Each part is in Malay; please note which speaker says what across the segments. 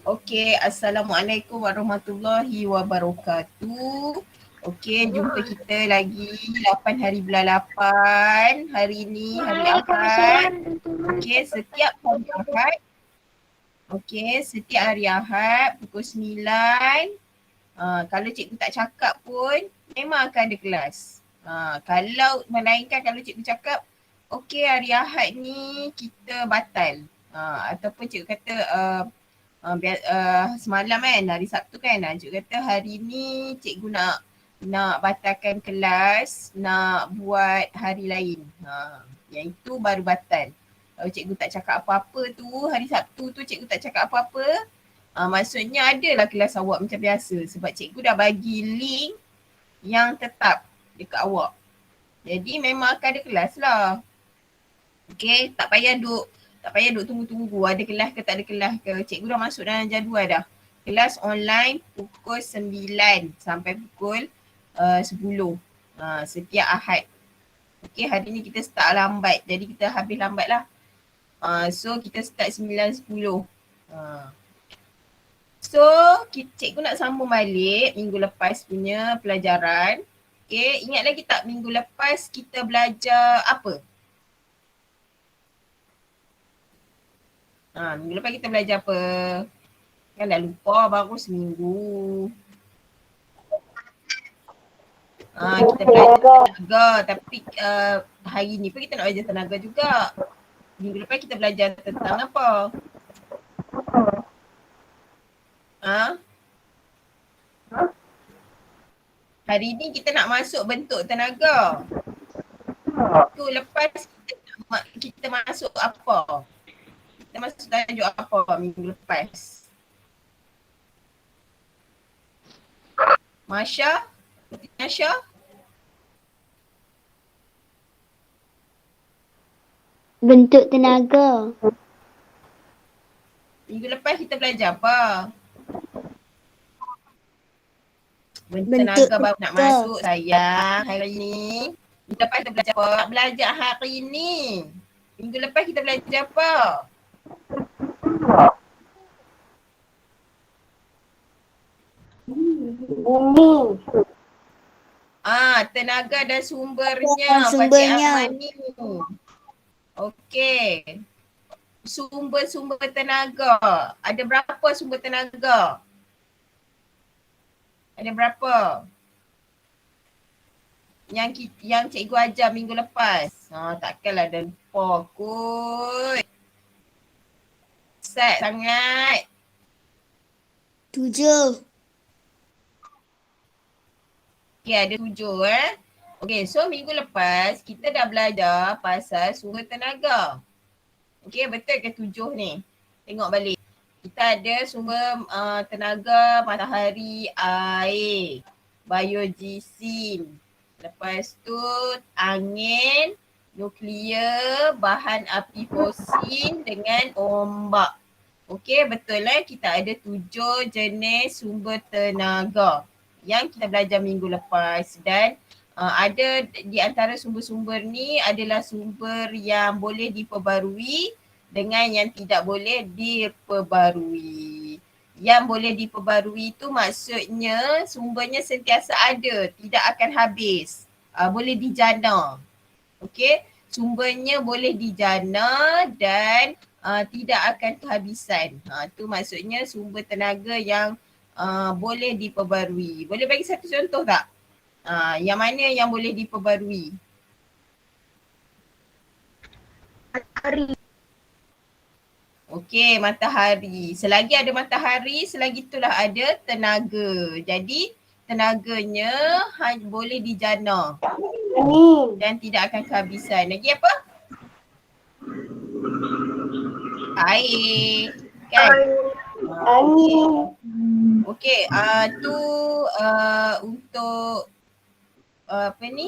Speaker 1: Okey, Assalamualaikum warahmatullahi wabarakatuh. Okey, jumpa kita lagi 8 hari bulan 8. Hari ni hari Ahad. Okey, setiap hari Ahad. Okey, setiap hari Ahad pukul 9. Kalau cikgu tak cakap pun memang akan ada kelas. Kalau melainkan kalau cikgu cakap okey hari Ahad ni kita batal. Ataupun cikgu kata semalam kan hari Sabtu kan cikgu kata hari ni cikgu nak batalkan kelas, nak buat hari lain. Yang itu baru batal. Kalau cikgu tak cakap apa-apa tu, hari Sabtu tu cikgu tak cakap apa-apa, maksudnya adalah kelas awak macam biasa sebab cikgu dah bagi link yang tetap dekat awak. Jadi memang akan ada kelas lah. Okay, tak payah duk tunggu-tunggu ada kelas ke tak ada kelas ke. Cikgu dah masuk dalam jadual dah. Kelas online pukul 9 sampai pukul 10 setiap Ahad. Okay, hari ni kita start lambat jadi kita habis lambat lah. So kita start 9.10. So cikgu nak sambung balik minggu lepas punya pelajaran. Okay, ingat lagi tak minggu lepas kita belajar apa? Minggu lepas kita belajar apa? Kan dah lupa baru seminggu. Kita belajar tenaga tapi hari ni pun kita nak belajar tenaga juga. Minggu lepas kita belajar tentang apa? Hari ni kita nak masuk bentuk tenaga. Tu lepas kita masuk apa? Kita masuk tajuk apa minggu lepas? Masya? Masya?
Speaker 2: Bentuk tenaga.
Speaker 1: Minggu lepas kita belajar apa? Bentuk tenaga baru nak masuk sayang hari ni. Minggu lepas kita belajar apa? Belajar hari ni. Minggu lepas kita belajar apa?
Speaker 2: Bumi.
Speaker 1: Tenaga dan sumbernya. Pakcik Amani. Okey. Sumber-sumber tenaga. Ada berapa sumber tenaga? Ada berapa? Yang cikgu ajar minggu lepas. Takkanlah dah lupa kot. Set sangat.
Speaker 2: 7.
Speaker 1: Okay, ada 7 Okay, so minggu lepas kita dah belajar pasal sumber tenaga. Okay, betul ke 7 ni? Tengok balik. Kita ada sumber tenaga matahari, air, biogeosim. Lepas tu angin, nuklear, bahan api fosil dengan ombak. Okay, betul kita ada 7 jenis sumber tenaga yang kita belajar minggu lepas dan ada di antara sumber-sumber ni adalah sumber yang boleh diperbarui dengan yang tidak boleh diperbarui. Yang boleh diperbarui itu maksudnya sumbernya sentiasa ada, tidak akan habis. Boleh dijana. Okey, sumbernya boleh dijana dan tidak akan kehabisan. Itu maksudnya sumber tenaga yang boleh diperbarui. Boleh bagi satu contoh tak? Yang mana yang boleh diperbarui?
Speaker 2: Matahari.
Speaker 1: Okey, matahari. Selagi ada matahari, selagi itulah ada tenaga. Jadi tenaganya boleh dijana dan tidak akan kehabisan. Lagi apa? Air. Kan?
Speaker 2: Angin.
Speaker 1: Okey, tu untuk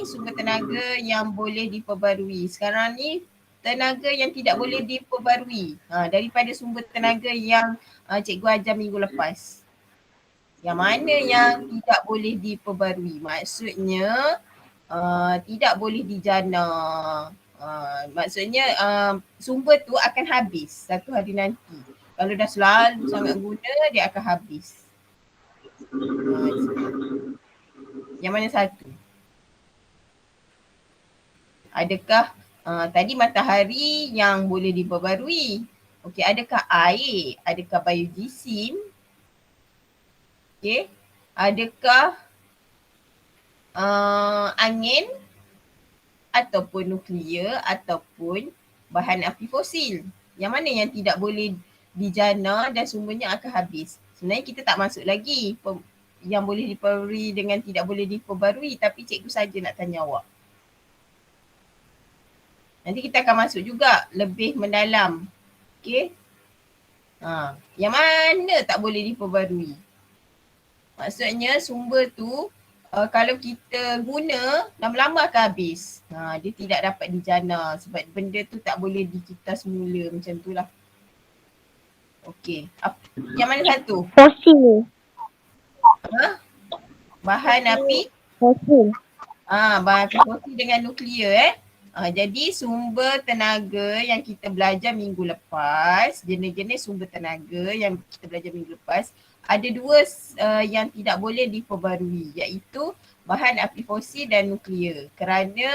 Speaker 1: sumber tenaga yang boleh diperbarui. Sekarang ni tenaga yang tidak boleh diperbarui daripada sumber tenaga yang cikgu ajar minggu lepas. Yang mana yang tidak boleh diperbarui? Maksudnya tidak boleh dijana. Maksudnya sumber tu akan habis satu hari nanti. Kalau dah selalu sangat guna, dia akan habis. Yang mana satu? Adakah tadi matahari yang boleh diperbarui? Okey, adakah air? Adakah biojisim? Okey. Adakah angin ataupun nuklear ataupun bahan api fosil? Yang mana yang tidak boleh dijana dan sumbernya akan habis? Sebenarnya kita tak masuk lagi yang boleh diperbarui dengan tidak boleh diperbarui, tapi cikgu saja nak tanya awak. Nanti kita akan masuk juga lebih mendalam. Okey. Yang mana tak boleh diperbarui? Maksudnya sumber tu kalau kita guna lama-lama akan habis. Dia tidak dapat dijana sebab benda tu tak boleh dicipta semula macam tu lah. Okey. Yang mana satu?
Speaker 2: Fosil.
Speaker 1: Bahan api?
Speaker 2: Fosil.
Speaker 1: Bahan api fosil dengan nuklear jadi sumber tenaga yang kita belajar minggu lepas, jenis-jenis sumber tenaga yang kita belajar minggu lepas, ada dua yang tidak boleh diperbarui, iaitu bahan api fosil dan nuklear. Kerana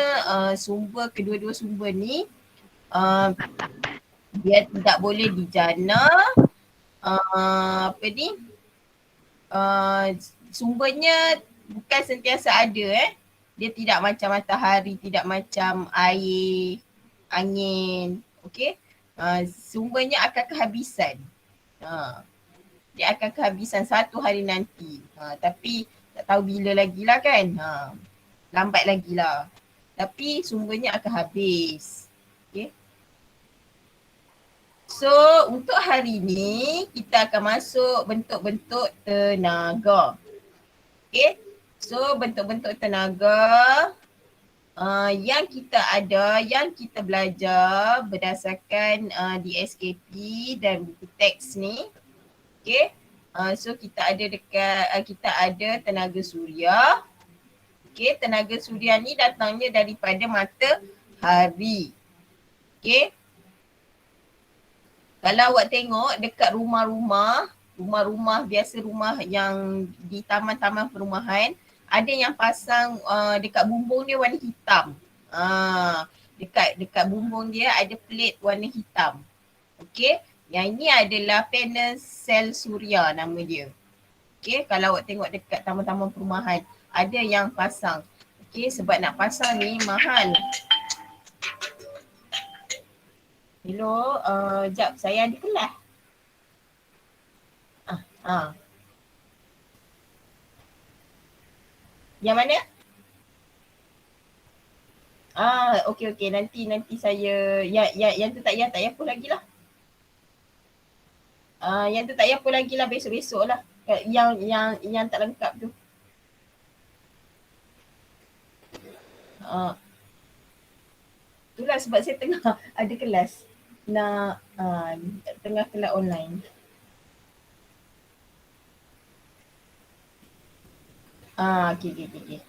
Speaker 1: kedua-dua sumber ni dia tidak boleh dijana, sumbernya bukan sentiasa ada Dia tidak macam matahari, tidak macam air, angin. Okey. Sumbernya akan kehabisan. Dia akan kehabisan satu hari nanti. Tapi tak tahu bila lagi lah kan. Lambat lagi lah. Tapi sumbernya akan habis. Okey. So untuk hari ni kita akan masuk bentuk-bentuk tenaga. Okay. So bentuk-bentuk tenaga yang kita ada, yang kita belajar berdasarkan DSKP dan buku teks ni. Okay. So kita ada tenaga suria. Okay. Tenaga suria ni datangnya daripada matahari. Okay. Kalau awak tengok dekat rumah-rumah biasa, rumah yang di taman-taman perumahan, ada yang pasang dekat bumbung dia warna hitam. Dekat bumbung dia ada plate warna hitam. Okey, yang ini adalah panel sel suria nama dia. Okey, kalau awak tengok dekat taman-taman perumahan, ada yang pasang. Okey, sebab nak pasang ni mahal. Hello, jap saya ada kelas. Yang mana? Okey. Nanti saya yang tu tak payah pun lagi lah. Yang tu tak payah pun lagi lah, besok-besok lah. Yang tak lengkap tu. Itulah sebab saya tengah ada kelas. Tengah kelas online. Okay.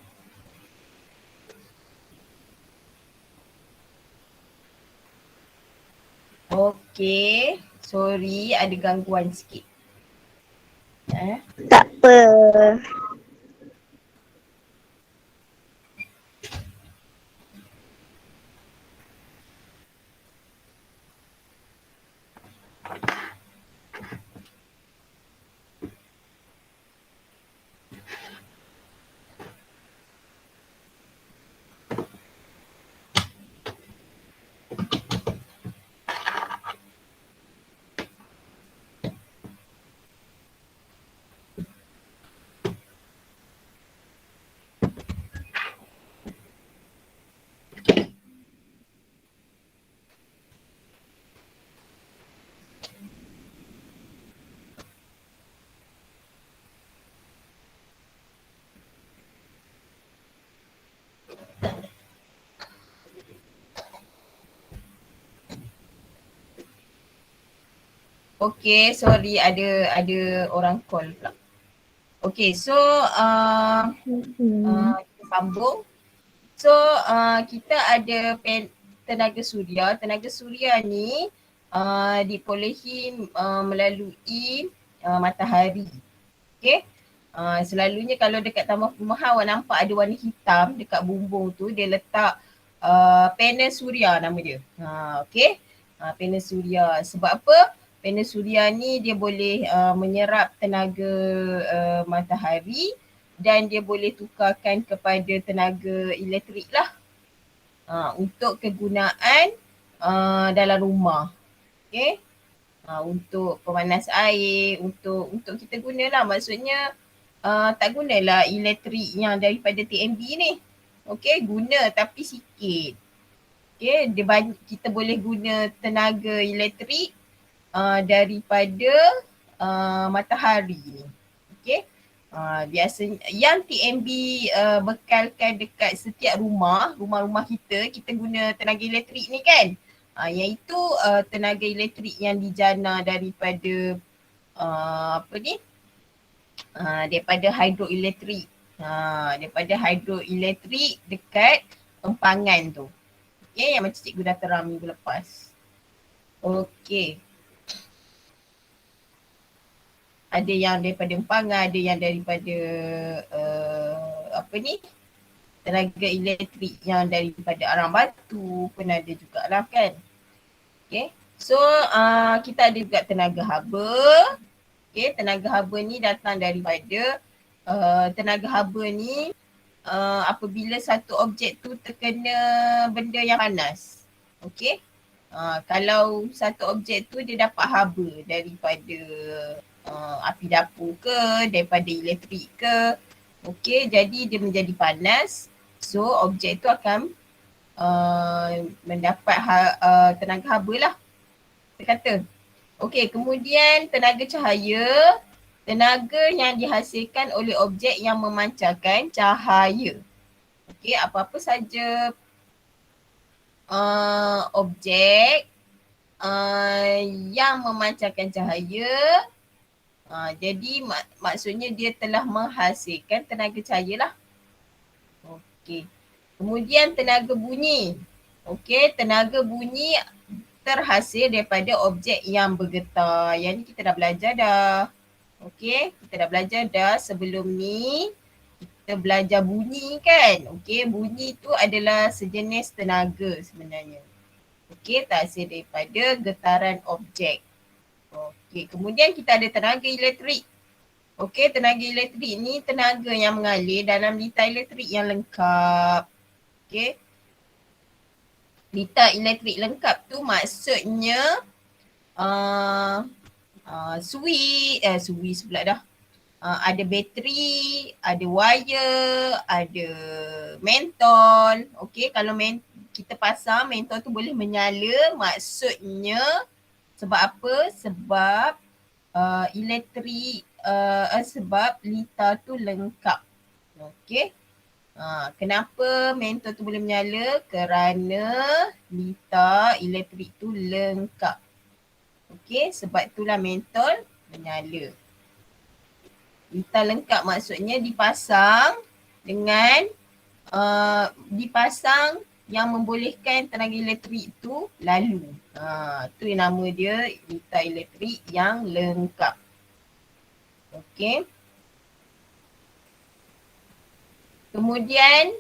Speaker 1: Okay, sorry ada gangguan sikit.
Speaker 2: Tak apa.
Speaker 1: Okay, sorry ada orang call pula. Okay, so kita sambung. So kita ada tenaga suria. Tenaga suria ni diperolehi melalui matahari. Okay. Selalunya kalau dekat taman perumahan awak nampak ada warna hitam dekat bumbung tu, dia letak panel suria nama dia. Okay. Panel suria. Sebab apa? Panel suria ni dia boleh menyerap tenaga matahari dan dia boleh tukarkan kepada tenaga elektrik lah untuk kegunaan dalam rumah. Okay. Untuk pemanas air, untuk kita gunalah. Maksudnya tak gunalah elektrik yang daripada TMB ni. Okay, guna tapi sikit. Okay, kita boleh guna tenaga elektrik daripada matahari ni. Okay. Biasanya yang TMB bekalkan dekat setiap rumah-rumah kita guna tenaga elektrik ni kan. Iaitu tenaga elektrik yang dijana daripada daripada hidroelektrik. Daripada hidroelektrik dekat empangan tu. Okay, yang macam cikgu dah terang minggu lepas. Okay. Ada yang daripada empangan, ada yang daripada tenaga elektrik yang daripada arang batu pun ada jugalah kan. Okay. So kita ada juga tenaga haba. Okay, tenaga haba ni datang daripada tenaga haba ni apabila satu objek tu terkena benda yang panas. Okay. Kalau satu objek tu dia dapat haba daripada api dapur ke, daripada elektrik ke. Okay, jadi dia menjadi panas. So objek tu akan mendapat tenaga haba lah. Kita kata. Okay, kemudian tenaga cahaya. Tenaga yang dihasilkan oleh objek yang memancarkan cahaya. Okay, apa-apa saja objek yang memancarkan cahaya. Jadi maksudnya dia telah menghasilkan tenaga cahaya lah. Okey. Kemudian tenaga bunyi. Okey, tenaga bunyi terhasil daripada objek yang bergetar. Yang ni kita dah belajar dah. Okey, kita dah belajar dah sebelum ni. Kita belajar bunyi kan. Okey, bunyi tu adalah sejenis tenaga sebenarnya. Okey, terhasil daripada getaran objek. Okey, kemudian kita ada tenaga elektrik. Okey, tenaga elektrik ni tenaga yang mengalir dalam litar elektrik yang lengkap. Okey. Litar elektrik lengkap tu maksudnya suis pula dah. Ada bateri, ada wire, ada mentol. Okey, kalau kita pasang mentol tu boleh menyala, maksudnya sebab apa? Sebab elektrik, sebab litar tu lengkap. Okey. Kenapa mentol tu boleh menyala? Kerana litar elektrik tu lengkap. Okey, sebab itulah mentol menyala. Litar lengkap maksudnya dipasang dengan dipasang yang membolehkan tenaga elektrik tu lalu. Tu yang nama dia litar elektrik yang lengkap. Okey. Kemudian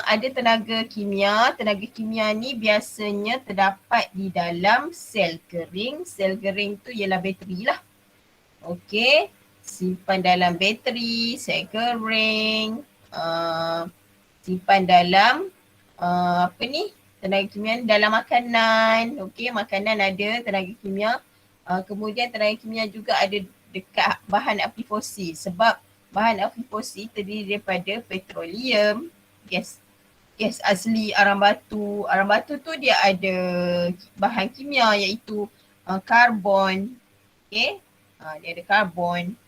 Speaker 1: ada tenaga kimia. Tenaga kimia ni biasanya terdapat di dalam sel kering. Sel kering tu ialah bateri lah. Okey. Simpan dalam bateri, sel kering, simpan dalam tenaga kimia dalam makanan. Okey, makanan ada tenaga kimia. Kemudian tenaga kimia juga ada dekat bahan api fosil, sebab bahan api fosil terdiri daripada petroleum, gas asli arang batu. Arang batu tu dia ada bahan kimia iaitu karbon. Okey, dia ada karbon.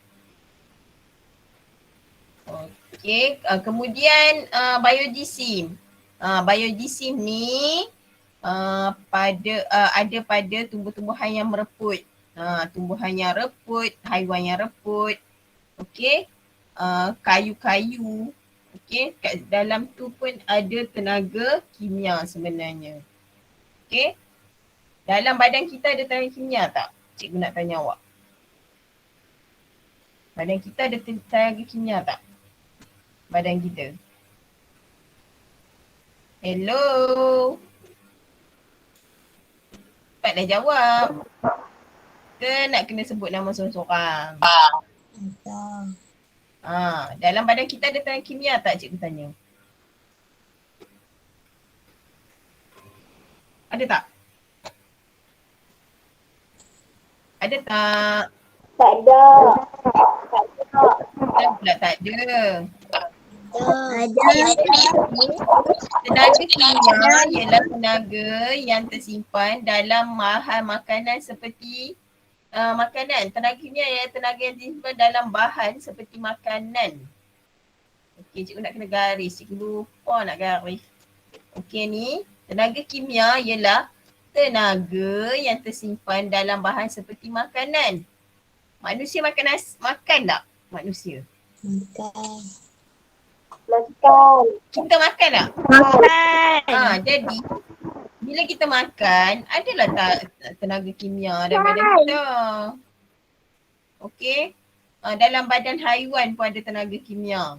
Speaker 1: Okey, kemudian biodiesel. Biodiesel ni ada pada tumbuh-tumbuhan yang mereput. Tumbuhan yang reput, haiwan yang reput. Okey, kayu-kayu. Okey, kat dalam tu pun ada tenaga kimia sebenarnya. Okey. Dalam badan kita ada tenaga kimia tak? Cikgu nak tanya awak. Badan kita ada tenaga kimia tak? Badan kita. Hello. Cepat dah jawab. Ke nak kena sebut nama seorang-seorang? Dalam badan kita ada tenaga kimia tak, cikgu tanya? Ada tak? Ada tak?
Speaker 2: Tak ada.
Speaker 1: Kan pula tak ada.
Speaker 2: Ada.
Speaker 1: Tenaga kimia ialah tenaga yang tersimpan dalam bahan makanan seperti makanan. Tenaga kimia ialah tenaga yang tersimpan dalam bahan seperti makanan. Okey, cikgu nak kena garis. Cikgu lupa nak garis. Okey ni, tenaga kimia ialah tenaga yang tersimpan dalam bahan seperti makanan. Manusia makan tak? Manusia.
Speaker 2: Makan.
Speaker 1: Kita makan tak?
Speaker 2: Makan.
Speaker 1: Jadi bila kita makan, adalah tak tenaga kimia dalam badan kita. Okey. Dalam badan haiwan pun ada tenaga kimia.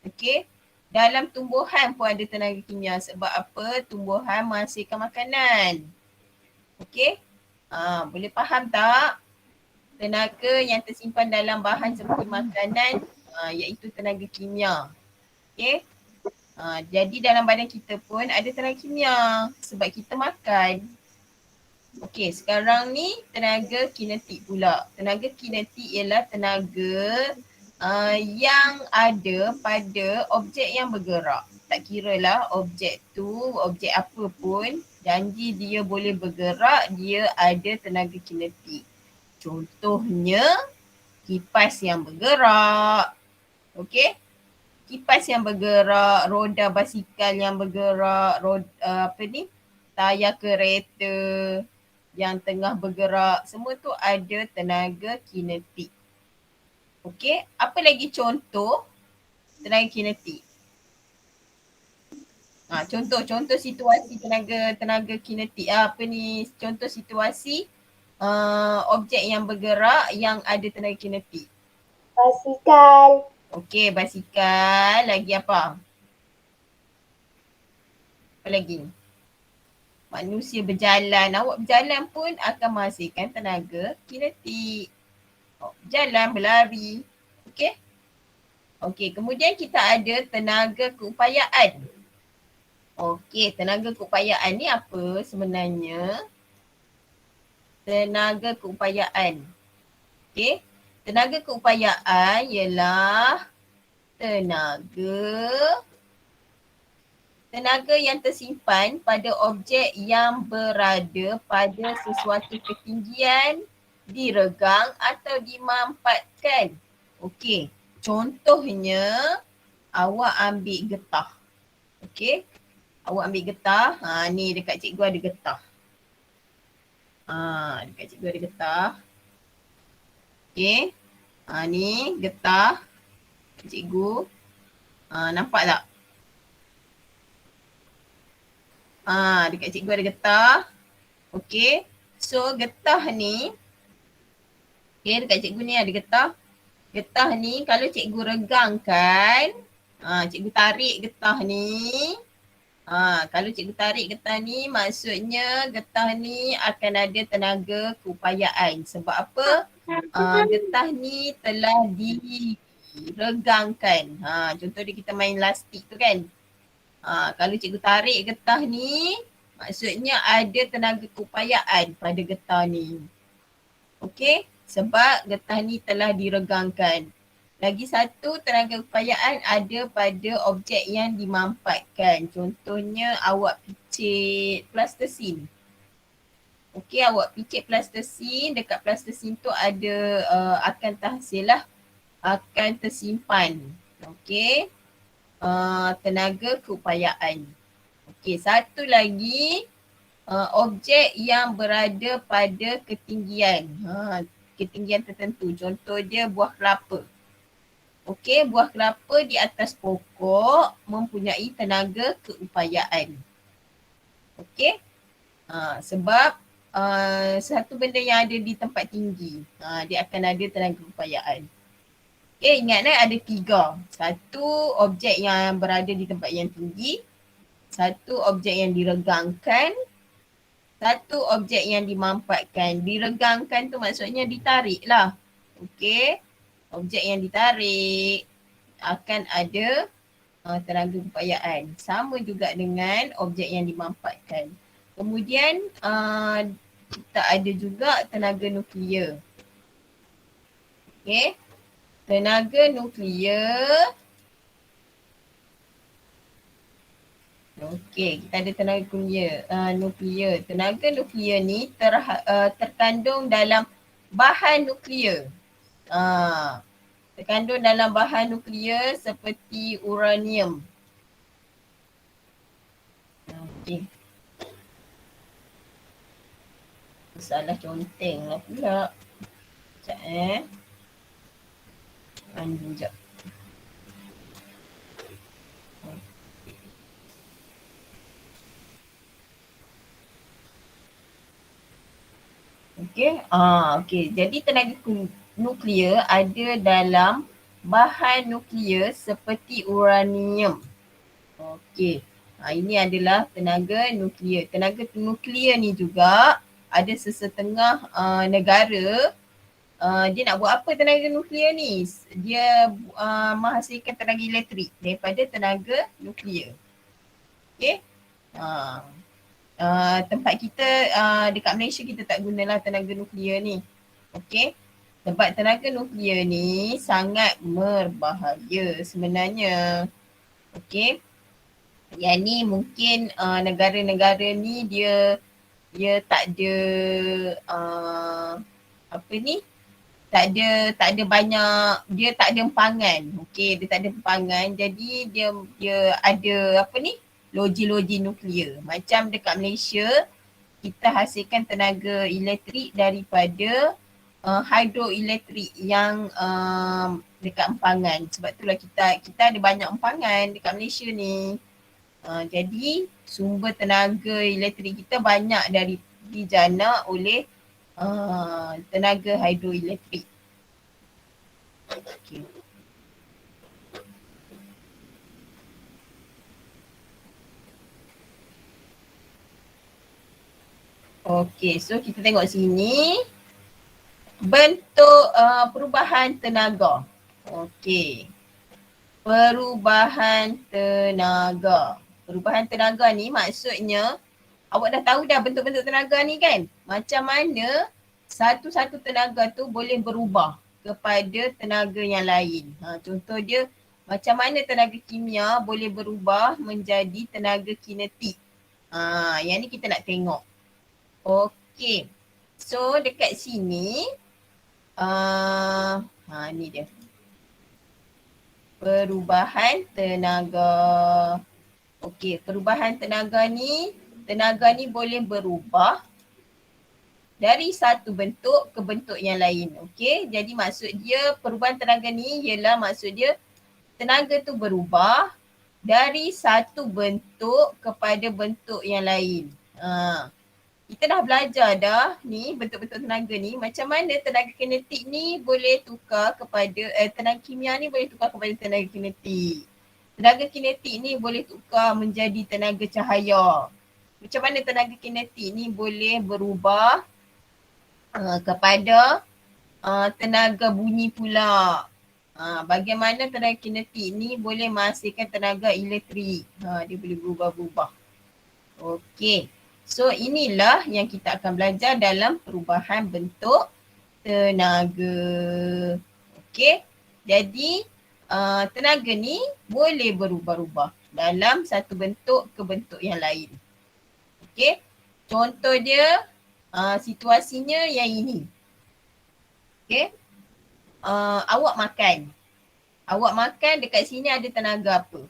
Speaker 1: Okey. Dalam tumbuhan pun ada tenaga kimia. Sebab apa? Tumbuhan menghasilkan makanan. Okey. Boleh faham tak? Tenaga yang tersimpan dalam bahan seperti makanan iaitu tenaga kimia. Okey. Jadi dalam badan kita pun ada tenaga kimia sebab kita makan. Okey, sekarang ni tenaga kinetik pula. Tenaga kinetik ialah tenaga yang ada pada objek yang bergerak. Tak kiralah objek tu, objek apa pun, janji dia boleh bergerak, dia ada tenaga kinetik. Contohnya, kipas yang bergerak. Okey? Kipas yang bergerak, roda basikal yang bergerak, tayar kereta yang tengah bergerak, semua tu ada tenaga kinetik. Okey, apa lagi contoh tenaga kinetik? Contoh situasi tenaga kinetik. Contoh situasi objek yang bergerak yang ada tenaga kinetik.
Speaker 2: Basikal.
Speaker 1: Okey, basikal. Lagi apa? Apa lagi? Manusia berjalan. Awak berjalan pun akan menghasilkan tenaga kinetik. Berjalan, berlari. Okey? Okey, kemudian kita ada tenaga keupayaan. Okey, tenaga keupayaan ni apa sebenarnya? Tenaga keupayaan. Okey? Tenaga keupayaan ialah tenaga yang tersimpan pada objek yang berada pada sesuatu ketinggian, diregang atau dimampatkan. Okey, contohnya awak ambil getah. Okey, awak ambil getah. Ni dekat cikgu ada getah. Dekat cikgu ada getah. Okey, ni getah cikgu. Nampak tak? Dekat cikgu ada getah. Okey, so getah ni, dekat cikgu ni ada getah. Getah ni kalau cikgu regangkan, cikgu tarik getah ni. Kalau cikgu tarik getah ni, maksudnya getah ni akan ada tenaga keupayaan. Sebab apa? Getah ni telah diregangkan. Contoh dia kita main lastik tu kan. Kalau cikgu tarik getah ni, maksudnya ada tenaga keupayaan pada getah ni. Okey? Sebab getah ni telah diregangkan. Lagi satu tenaga keupayaan ada pada objek yang dimampatkan. Contohnya awak picit plastisin. Okey, awak picit plastisin, dekat plastisin tu ada akan tersimpan. Okey. Tenaga keupayaan. Okey, satu lagi objek yang berada pada ketinggian. Ketinggian tertentu. Contoh dia buah kelapa. Okey, buah kelapa di atas pokok mempunyai tenaga keupayaan. Okey? Sebab satu benda yang ada di tempat tinggi. Dia akan ada tenaga upayaan. Okay, ingat ada 3. Satu objek yang berada di tempat yang tinggi. Satu objek yang diregangkan. Satu objek yang dimampatkan. Diregangkan tu maksudnya ditarik lah. Okay. Objek yang ditarik akan ada tenaga upayaan. Sama juga dengan objek yang dimampatkan. Kemudian kita ada juga tenaga nuklear. Okay. Tenaga nuklear. Okey, kita ada tenaga nuklear. Tenaga nuklear ni terkandung dalam bahan nuklear. Terkandung dalam bahan nuklear seperti uranium. Okey. Salah conteng lah pula. Sekejap Anjing sekejap. Okey. Okey. Jadi tenaga nuklear ada dalam bahan nuklear seperti uranium. Okey. Ini adalah tenaga nuklear. Tenaga nuklear ni juga ada sesetengah negara dia nak buat apa tenaga nuklear ni? Dia menghasilkan tenaga elektrik daripada tenaga nuklear. Okey. Tempat kita dekat Malaysia kita tak gunalah tenaga nuklear ni. Okey. Sebab tenaga nuklear ni sangat berbahaya sebenarnya. Okey. Yang ni mungkin negara-negara ni dia tak ada tak ada banyak, dia tak ada empangan. Okey, dia tak ada empangan. Jadi dia ada loji-loji nuklear. Macam dekat Malaysia, kita hasilkan tenaga elektrik daripada hidroelektrik yang dekat empangan. Sebab itulah kita ada banyak empangan dekat Malaysia ni. Jadi sumber tenaga elektrik kita banyak dijana oleh tenaga hidroelektrik. Okay. Okay, so kita tengok sini. Bentuk perubahan tenaga. Okay. Perubahan tenaga. Perubahan tenaga ni maksudnya awak dah tahu dah bentuk-bentuk tenaga ni kan? Macam mana satu-satu tenaga tu boleh berubah kepada tenaga yang lain. Contoh dia macam mana tenaga kimia boleh berubah menjadi tenaga kinetik. Yang ni kita nak tengok. Okey. So dekat sini ni dia. Perubahan tenaga. Okey, perubahan tenaga ni boleh berubah dari satu bentuk ke bentuk yang lain. Okey, jadi maksud dia perubahan tenaga ni ialah maksud dia tenaga tu berubah dari satu bentuk kepada bentuk yang lain. Kita dah belajar dah ni bentuk-bentuk tenaga ni, macam mana tenaga kinetik ni boleh tukar kepada tenaga kimia ni boleh tukar kepada tenaga kinetik. Tenaga kinetik ni boleh tukar menjadi tenaga cahaya. Macam mana tenaga kinetik ni boleh berubah kepada tenaga bunyi pula. Bagaimana tenaga kinetik ni boleh menghasilkan tenaga elektrik. Dia boleh berubah-ubah. Okey. So inilah yang kita akan belajar dalam perubahan bentuk tenaga. Okey. Jadi tenaga ni boleh berubah-ubah dalam satu bentuk ke bentuk yang lain. Okey. Contoh dia situasinya yang ini. Okey. Awak makan. Awak makan dekat sini ada tenaga apa?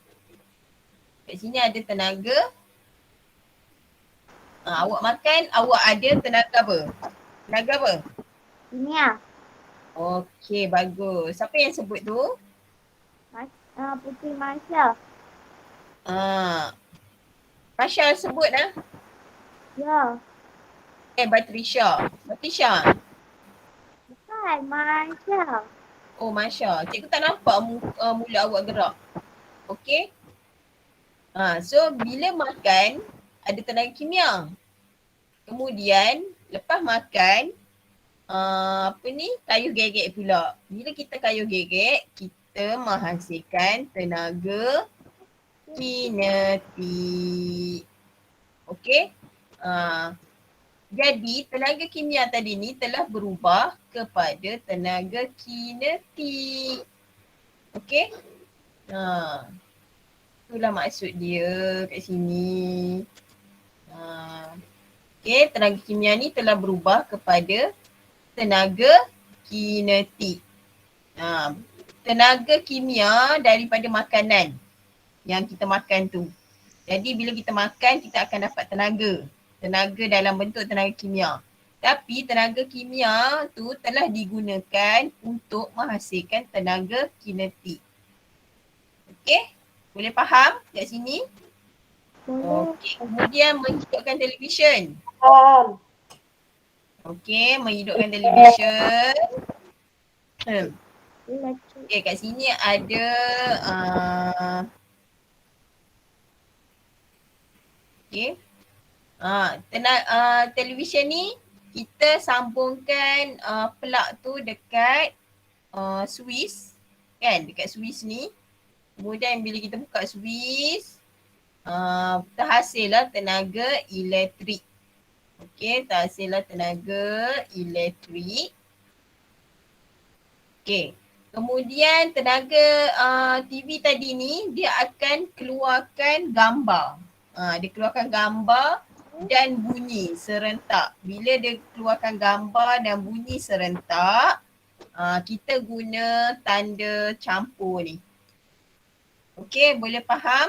Speaker 1: Dekat sini ada tenaga. Awak makan, awak ada tenaga apa? Tenaga apa?
Speaker 2: Kimia.
Speaker 1: Okey, bagus. Siapa yang sebut tu?
Speaker 2: Putri Marsha.
Speaker 1: Pasha sebut dah.
Speaker 2: Ya.
Speaker 1: Batrisha. Batrisha.
Speaker 2: Bukan, Masya.
Speaker 1: Oh, Masya. Cikgu tak nampak mulut awak gerak. Okay. So bila makan ada tenaga kimia. Kemudian lepas makan kayuh gegek pula. Bila kita kayuh gegek, kita menghasilkan tenaga kinetik. Okey. Jadi tenaga kimia tadi ni telah berubah kepada tenaga kinetik. Okey. Itulah maksud dia kat sini. Okey, tenaga kimia ni telah berubah kepada tenaga kinetik. Tenaga kimia daripada makanan yang kita makan tu. Jadi bila kita makan, kita akan dapat tenaga. Tenaga dalam bentuk tenaga kimia. Tapi tenaga kimia tu telah digunakan untuk menghasilkan tenaga kinetik. Okey? Boleh faham kat sini?
Speaker 2: Boleh.
Speaker 1: Okey. Kemudian menghidupkan televisyen.
Speaker 2: Faham.
Speaker 1: Okey, menghidupkan televisyen. Okey, kat sini ada okey. Televisyen ni kita sambungkan plug tu dekat Swiss kan, dekat Swiss ni. Kemudian bila kita buka Swiss, terhasillah tenaga elektrik. Okey, terhasillah tenaga elektrik. Okey. Kemudian tenaga TV tadi ni dia akan keluarkan gambar. Dia keluarkan gambar dan bunyi serentak. Bila dia keluarkan gambar dan bunyi serentak, kita guna tanda campur ni. Okey, boleh faham?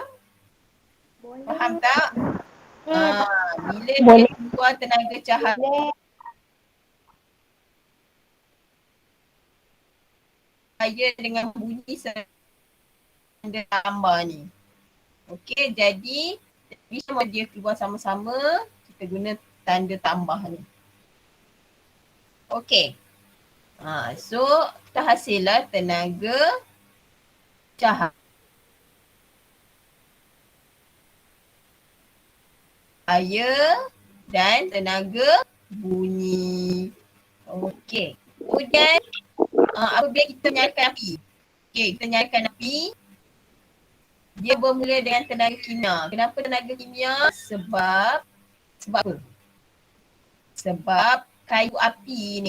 Speaker 2: Boleh.
Speaker 1: Faham tak? Bila
Speaker 2: Boleh.
Speaker 1: dia keluar tenaga cahaya dengan bunyi tanda gambar ni. Okey, jadi bila dia keluar sama-sama, kita guna tanda tambah ni. Okey. So terhasillah tenaga cahaya dan tenaga bunyi. Okey. Kemudian apabila kita nyalakan api. Okey, kita nyalakan api. Dia bermula dengan tenaga kimia. Kenapa tenaga kimia? Sebab apa? Sebab kayu api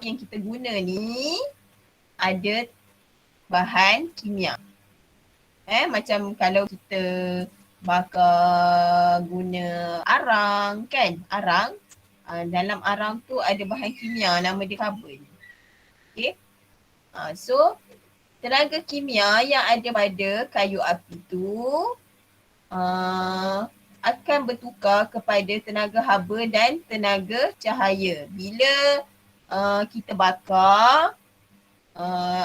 Speaker 1: yang kita guna ni ada bahan kimia. Macam kalau kita bakar guna arang kan, dalam arang tu ada bahan kimia nama dia karbon. Okay. So tenaga kimia yang ada pada kayu api tu akan bertukar kepada tenaga haba dan tenaga cahaya. Bila kita bakar,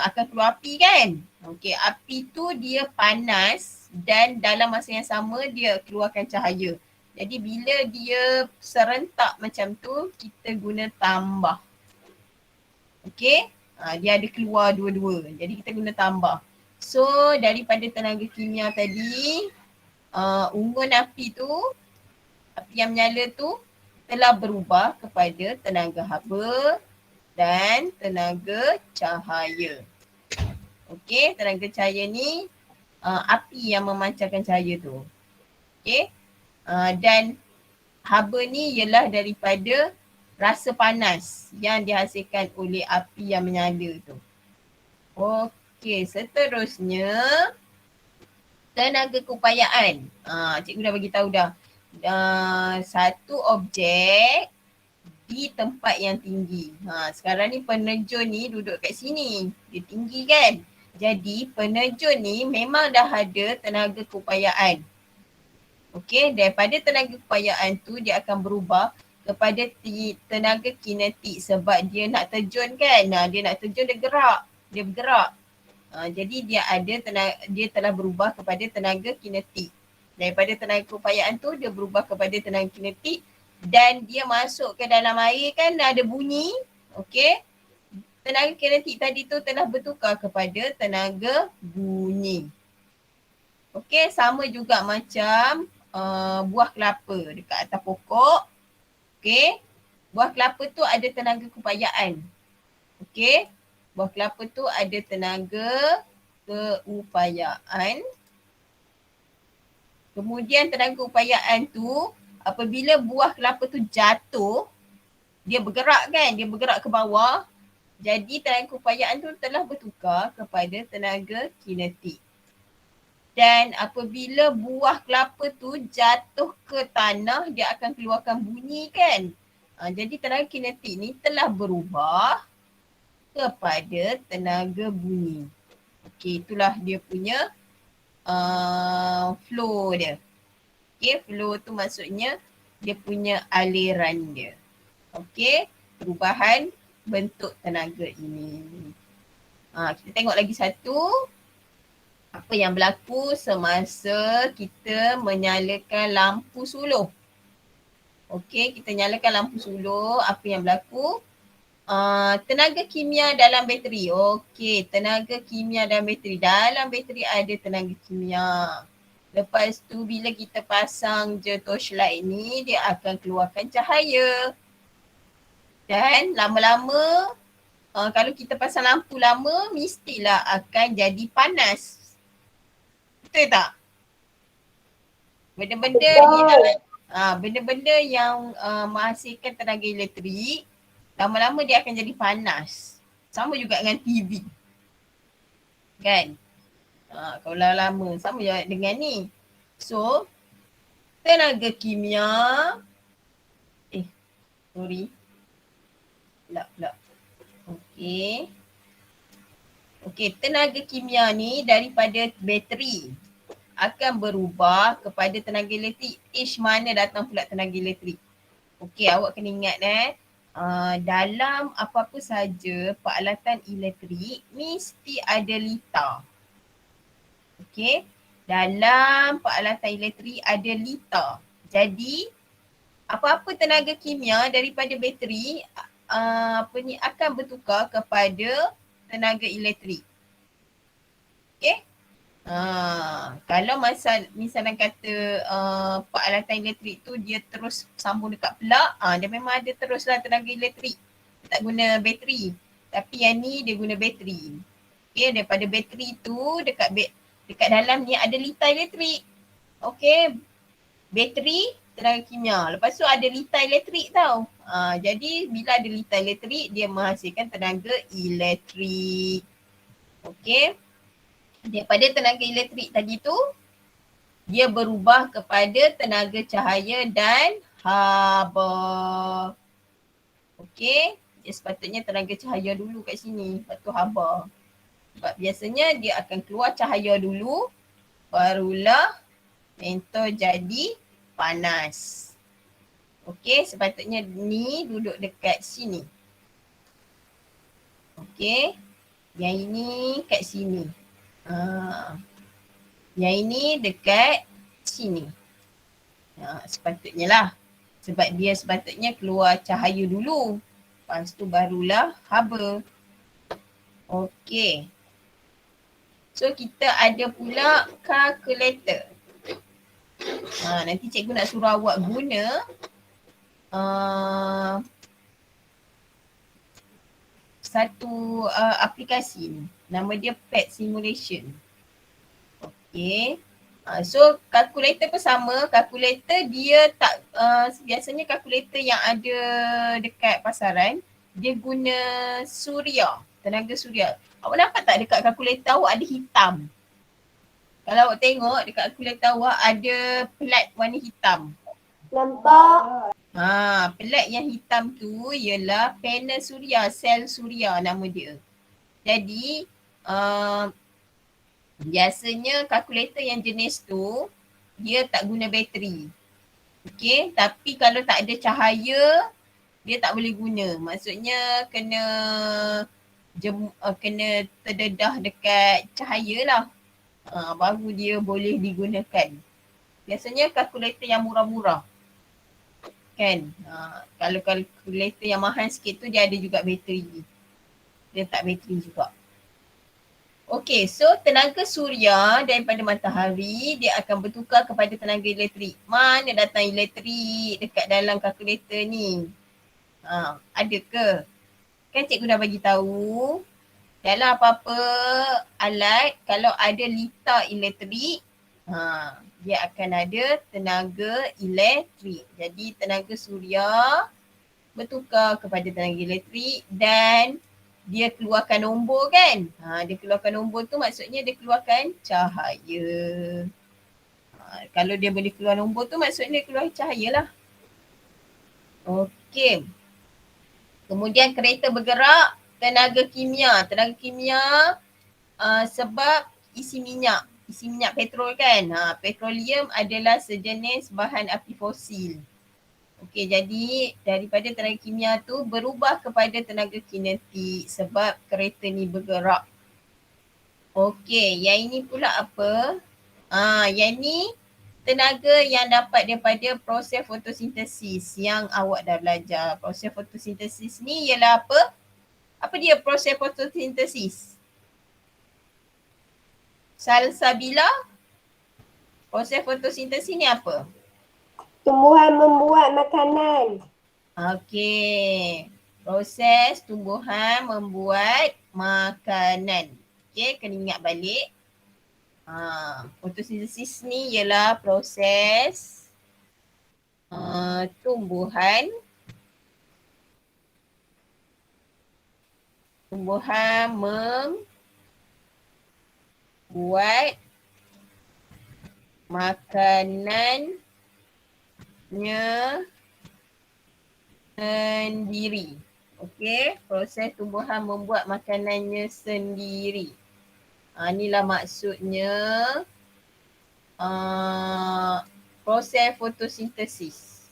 Speaker 1: akan keluar api kan? Okey, api tu dia panas dan dalam masa yang sama dia keluarkan cahaya. Jadi bila dia serentak macam tu, kita guna tambah. Okey? Dia ada keluar dua-dua. Jadi kita guna tambah. So daripada tenaga kimia tadi, unggun api yang menyala tu telah berubah kepada tenaga haba dan tenaga cahaya. Okey, tenaga cahaya ni api yang memancarkan cahaya tu. Okey. Dan haba ni ialah daripada rasa panas yang dihasilkan oleh api yang menyala tu. Okey, seterusnya tenaga keupayaan. Cikgu dah bagi tahu dah. Satu objek di tempat yang tinggi. Sekarang ni penerjun ni duduk kat sini. Dia tinggi kan? Jadi penerjun ni memang dah ada tenaga keupayaan. Okey, daripada tenaga keupayaan tu dia akan berubah kepada tenaga kinetik sebab dia nak terjun kan. Dia nak terjun dia bergerak. Jadi dia telah berubah kepada tenaga kinetik. Daripada tenaga keupayaan tu dia berubah kepada tenaga kinetik dan dia masuk ke dalam air kan ada bunyi. Okey. Tenaga kinetik tadi tu telah bertukar kepada tenaga bunyi. Okey, sama juga macam buah kelapa dekat atas pokok. Okey. Buah kelapa tu ada tenaga keupayaan. Okey. Buah kelapa tu ada tenaga keupayaan. Kemudian tenaga keupayaan tu apabila buah kelapa tu jatuh, dia bergerak kan, dia bergerak ke bawah. Jadi tenaga keupayaan tu telah bertukar kepada tenaga kinetik. Dan apabila buah kelapa tu jatuh ke tanah, dia akan keluarkan bunyi kan. Jadi tenaga kinetik ni telah berubah kepada tenaga bunyi. Okey, itulah dia punya flow dia. Okey, flow tu maksudnya dia punya aliran dia. Okey, perubahan bentuk tenaga ini. Kita tengok lagi satu. Apa yang berlaku semasa kita menyalakan lampu suluh. Okey, kita nyalakan lampu suluh. Apa yang berlaku? Tenaga kimia dalam bateri. Okey, tenaga kimia dalam bateri. Dalam bateri ada tenaga kimia. Lepas tu bila kita pasang je torchlight ni, dia akan keluarkan cahaya. Dan lama-lama kalau kita pasang lampu lama, mestilah akan jadi panas. Betul tak? Benda-benda benda-benda yang menghasilkan tenaga elektrik, lama-lama dia akan jadi panas. Sama juga dengan TV. Kan? Kalau lama sama juga dengan ni. So, tenaga kimia pula. Okey, tenaga kimia ni daripada bateri akan berubah kepada tenaga elektrik. Mana datang pula tenaga elektrik? Okey, awak kena ingat dalam apa-apa saja peralatan elektrik mesti ada litar. Okey, dalam peralatan elektrik ada litar. Jadi apa-apa tenaga kimia daripada bateri akan bertukar kepada tenaga elektrik. Okey? Kalau misalnya kata peralatan elektrik tu dia terus sambung dekat plug, dia memang ada teruslah tenaga elektrik. Tak guna bateri. Tapi yang ni dia guna bateri. Okey, daripada bateri tu dekat dalam ni ada litar elektrik. Okey. Bateri tenaga kimia. Lepas tu ada litar elektrik tau. Jadi bila ada litar elektrik, dia menghasilkan tenaga elektrik. Okey. Daripada tenaga elektrik tadi tu, dia berubah kepada tenaga cahaya dan haba. Okey. Dia sepatutnya tenaga cahaya dulu kat sini. Lepas tu haba. Sebab biasanya dia akan keluar cahaya dulu, barulah mentor jadi panas. Okey, sepatutnya ni duduk dekat sini. Okey, yang ini kat sini. Yang ini dekat sini. Sepatutnya lah. Sebab dia sepatutnya keluar cahaya dulu. Lepas tu barulah haba. Okey. So kita ada pula kalkulator. Nanti cikgu nak suruh awak guna satu aplikasi ni. Nama dia PET Simulation. Okay. So kalkulator pun sama. Kalkulator dia tak, biasanya kalkulator yang ada dekat pasaran, dia guna suria, tenaga suria. Awak nampak tak dekat kalkulator awak ada hitam? Kalau awak tengok dekat kalkulator awak ada plat warna hitam.
Speaker 2: Nampak.
Speaker 1: Plat yang hitam tu ialah panel suria, sel suria nama dia. Jadi biasanya kalkulator yang jenis tu dia tak guna bateri. Okey, tapi kalau tak ada cahaya dia tak boleh guna. Maksudnya kena terdedah dekat cahaya lah. Baru dia boleh digunakan. Biasanya kalkulator yang murah-murah. kan. Kalau kalkulator yang mahal sikit tu dia ada juga bateri. Dia tak bateri juga. Okey, so tenaga suria daripada matahari dia akan bertukar kepada tenaga elektrik. Mana datang elektrik dekat dalam kalkulator ni? Ada ke? Kan cikgu dah bagi tahu dalam apa-apa alat kalau ada litar elektrik, dia akan ada tenaga elektrik. Jadi tenaga suria bertukar kepada tenaga elektrik dan dia keluarkan nombor kan. Dia keluarkan nombor tu maksudnya dia keluarkan cahaya. Kalau dia boleh keluar nombor tu maksudnya dia keluar cahaya lah. Okey. Kemudian kereta bergerak, tenaga kimia. Tenaga kimia sebab isi minyak petrol kan. Petroleum adalah sejenis bahan api fosil. Okey, jadi daripada tenaga kimia tu berubah kepada tenaga kinetik sebab kereta ni bergerak. Okey, yang ini pula apa? Yang ni tenaga yang dapat daripada proses fotosintesis yang awak dah belajar. Proses fotosintesis ni ialah apa? Apa dia proses fotosintesis? Salsabila, proses fotosintesis ni apa?
Speaker 2: Tumbuhan membuat makanan.
Speaker 1: Okey. Proses tumbuhan membuat makanan. Okey, kena ingat balik. Fotosintesis ni ialah proses tumbuhan membuat makanannya sendiri. Okey, proses tumbuhan membuat makanannya sendiri. Inilah maksudnya proses fotosintesis.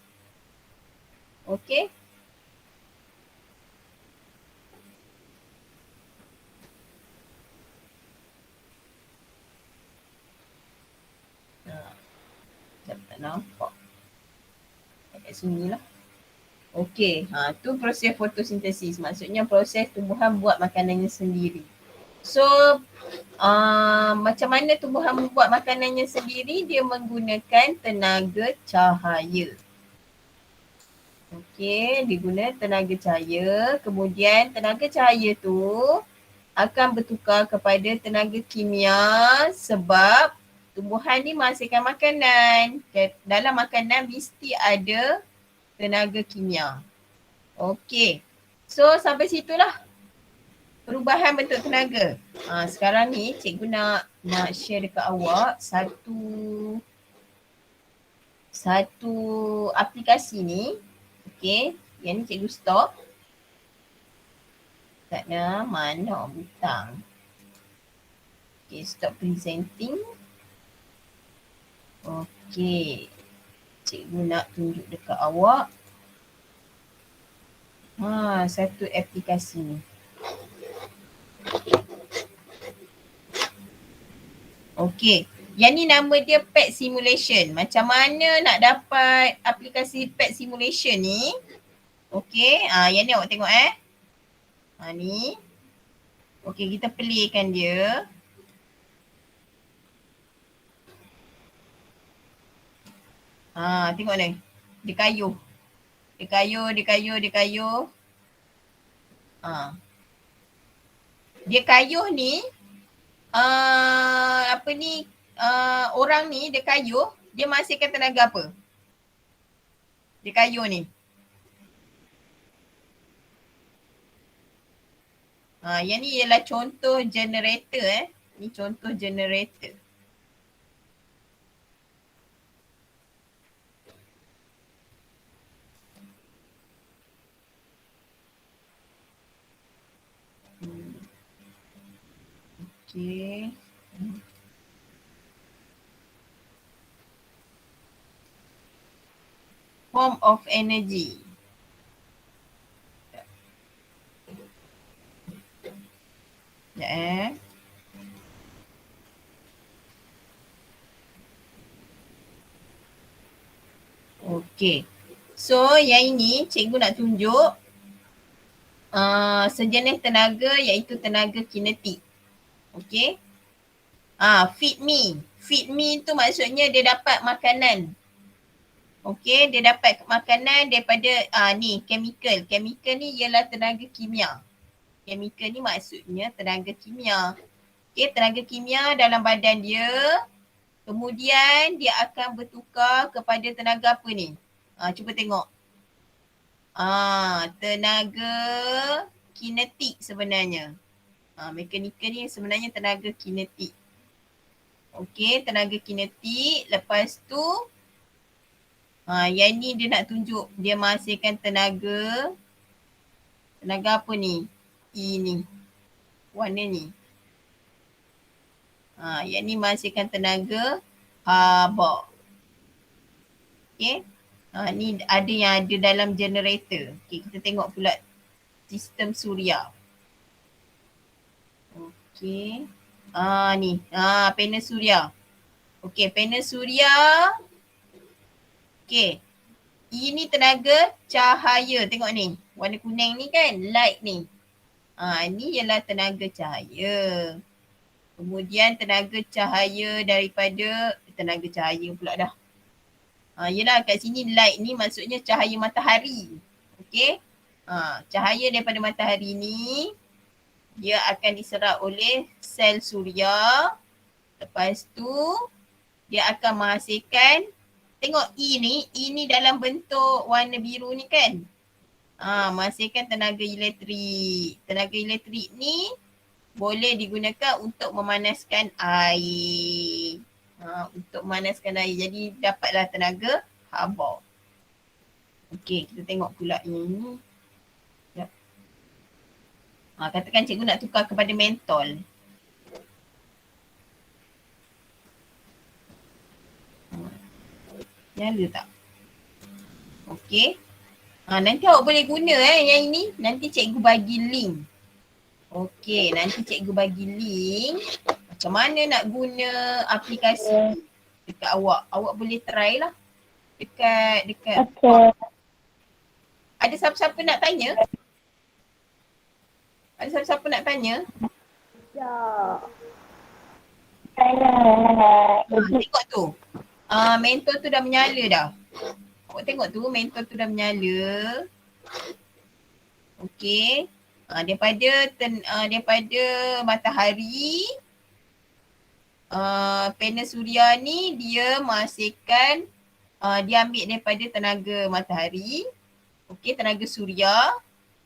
Speaker 1: Okey. Sekejap tak nampak. Kat sini lah. Okey, tu proses fotosintesis. Maksudnya proses tumbuhan buat makanannya sendiri. So, macam mana tumbuhan membuat makanannya sendiri? Dia menggunakan tenaga cahaya. Okey, dia guna tenaga cahaya. Kemudian tenaga cahaya tu akan bertukar kepada tenaga kimia sebab tumbuhan ni menghasilkan makanan. Dalam makanan mesti ada tenaga kimia. Okey. So sampai situlah perubahan bentuk tenaga. Sekarang ni cikgu nak share dekat awak satu aplikasi ni. Okey. Yang ni cikgu stop. Tak ada mana butang. Okey, stop presenting. Okey. Cikgu nak tunjuk dekat awak satu aplikasi ni. Okey, yang ni nama dia Pet Simulation. Macam mana nak dapat aplikasi Pet Simulation ni? Okey, yang ni awak tengok ni. Okey, kita playkan dia. Tengok ni. Dia kayuh. Dia kayuh ni, orang ni dia kayuh, dia menghasilkan tenaga apa? Dia kayuh ni. Yang ni ialah contoh generator Ni contoh generator. Okay. Form of energy. Sekejap Okay. So yang ini cikgu nak tunjuk sejenis tenaga iaitu tenaga kinetik. Okay. Feed me. Feed me tu maksudnya dia dapat makanan. Okay, dia dapat makanan daripada ni chemical. Chemical ni ialah tenaga kimia. Chemical ni maksudnya tenaga kimia. Okay, tenaga kimia dalam badan dia. Kemudian dia akan bertukar kepada tenaga apa ni? Cuba tengok. Tenaga kinetik sebenarnya. Mekanikal ni sebenarnya tenaga kinetik. Okey, tenaga kinetik. Lepas tu, yang ni dia nak tunjuk dia menghasilkan tenaga. Tenaga apa ni? E ni. Warna ni. Yang ni menghasilkan tenaga haba. Okey. Ni ada yang ada dalam generator. Okey, kita tengok pula sistem suria. Okey. Ni. Panel suria. Okey, panel suria. Okey. Ini tenaga cahaya. Tengok ni. Warna kuning ni kan. Light ni. Ni ialah tenaga cahaya. Kemudian tenaga cahaya daripada tenaga cahaya pula dah. Yelah kat sini light ni maksudnya cahaya matahari. Okey. Cahaya daripada matahari ni dia akan diserap oleh sel suria. Lepas tu dia akan menghasilkan, tengok E ni dalam bentuk warna biru ni kan. Menghasilkan tenaga elektrik. Tenaga elektrik ni boleh digunakan untuk memanaskan air. Untuk memanaskan air. Jadi dapatlah tenaga haba. Okey, kita tengok pula yang ni. Katakan cikgu nak tukar kepada mentol. Nyala tak? Okey. Nanti awak boleh guna yang ini. Nanti cikgu bagi link. Okey, nanti cikgu bagi link. Macam mana nak guna aplikasi dekat awak. Awak boleh try lah. Dekat.
Speaker 3: Okay.
Speaker 1: Ada siapa-siapa nak tanya? Ada siapa-siapa nak tanya?
Speaker 3: Ya. Saya
Speaker 1: Tengok tu. Mentor tu dah menyala dah. Awak tengok tu mentor tu dah menyala. Okey. Daripada matahari, panel suria ni dia menghasilkan, dia ambil daripada tenaga matahari. Okey, tenaga suria.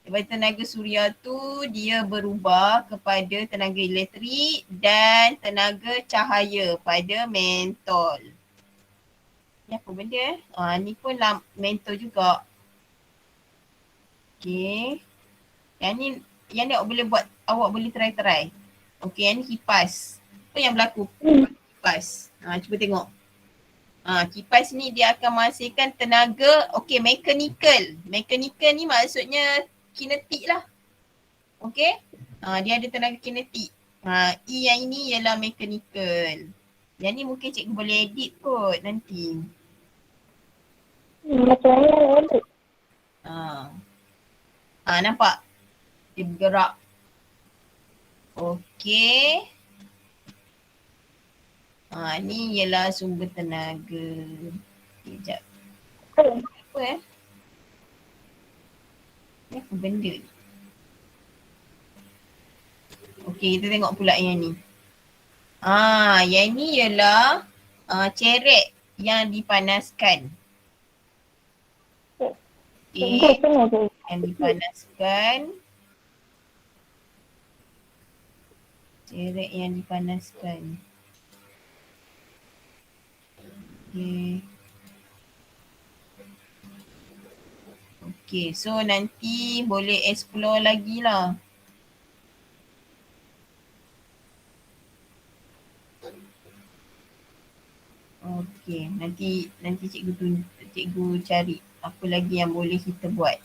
Speaker 1: Daripada tenaga suria tu dia berubah kepada tenaga elektrik dan tenaga cahaya pada mentol. Ni apa benda ni pun mentol juga. Okey. Yang ni awak boleh try. Okey, yang ni kipas. Apa yang berlaku? Kipas. Cuba tengok. Kipas ni dia akan menghasilkan tenaga, okey, mechanical. Mechanical ni maksudnya kinetik lah. Okey. Dia ada tenaga kinetik. E yang ini ialah mechanical. Yang ni mungkin cikgu boleh edit kot nanti.
Speaker 3: macam mana edit?
Speaker 1: Nampak? Dia bergerak. Okey. Ni ialah sumber tenaga. Sekejap. Apa Ni apa benda ni? Okey, kita tengok pula yang ni. Yang ni ialah cerek yang dipanaskan. Okey, yang dipanaskan. Cerek yang dipanaskan. Okey, so nanti boleh explore lagi lah. Okey, nanti cikgu cari apa lagi yang boleh kita buat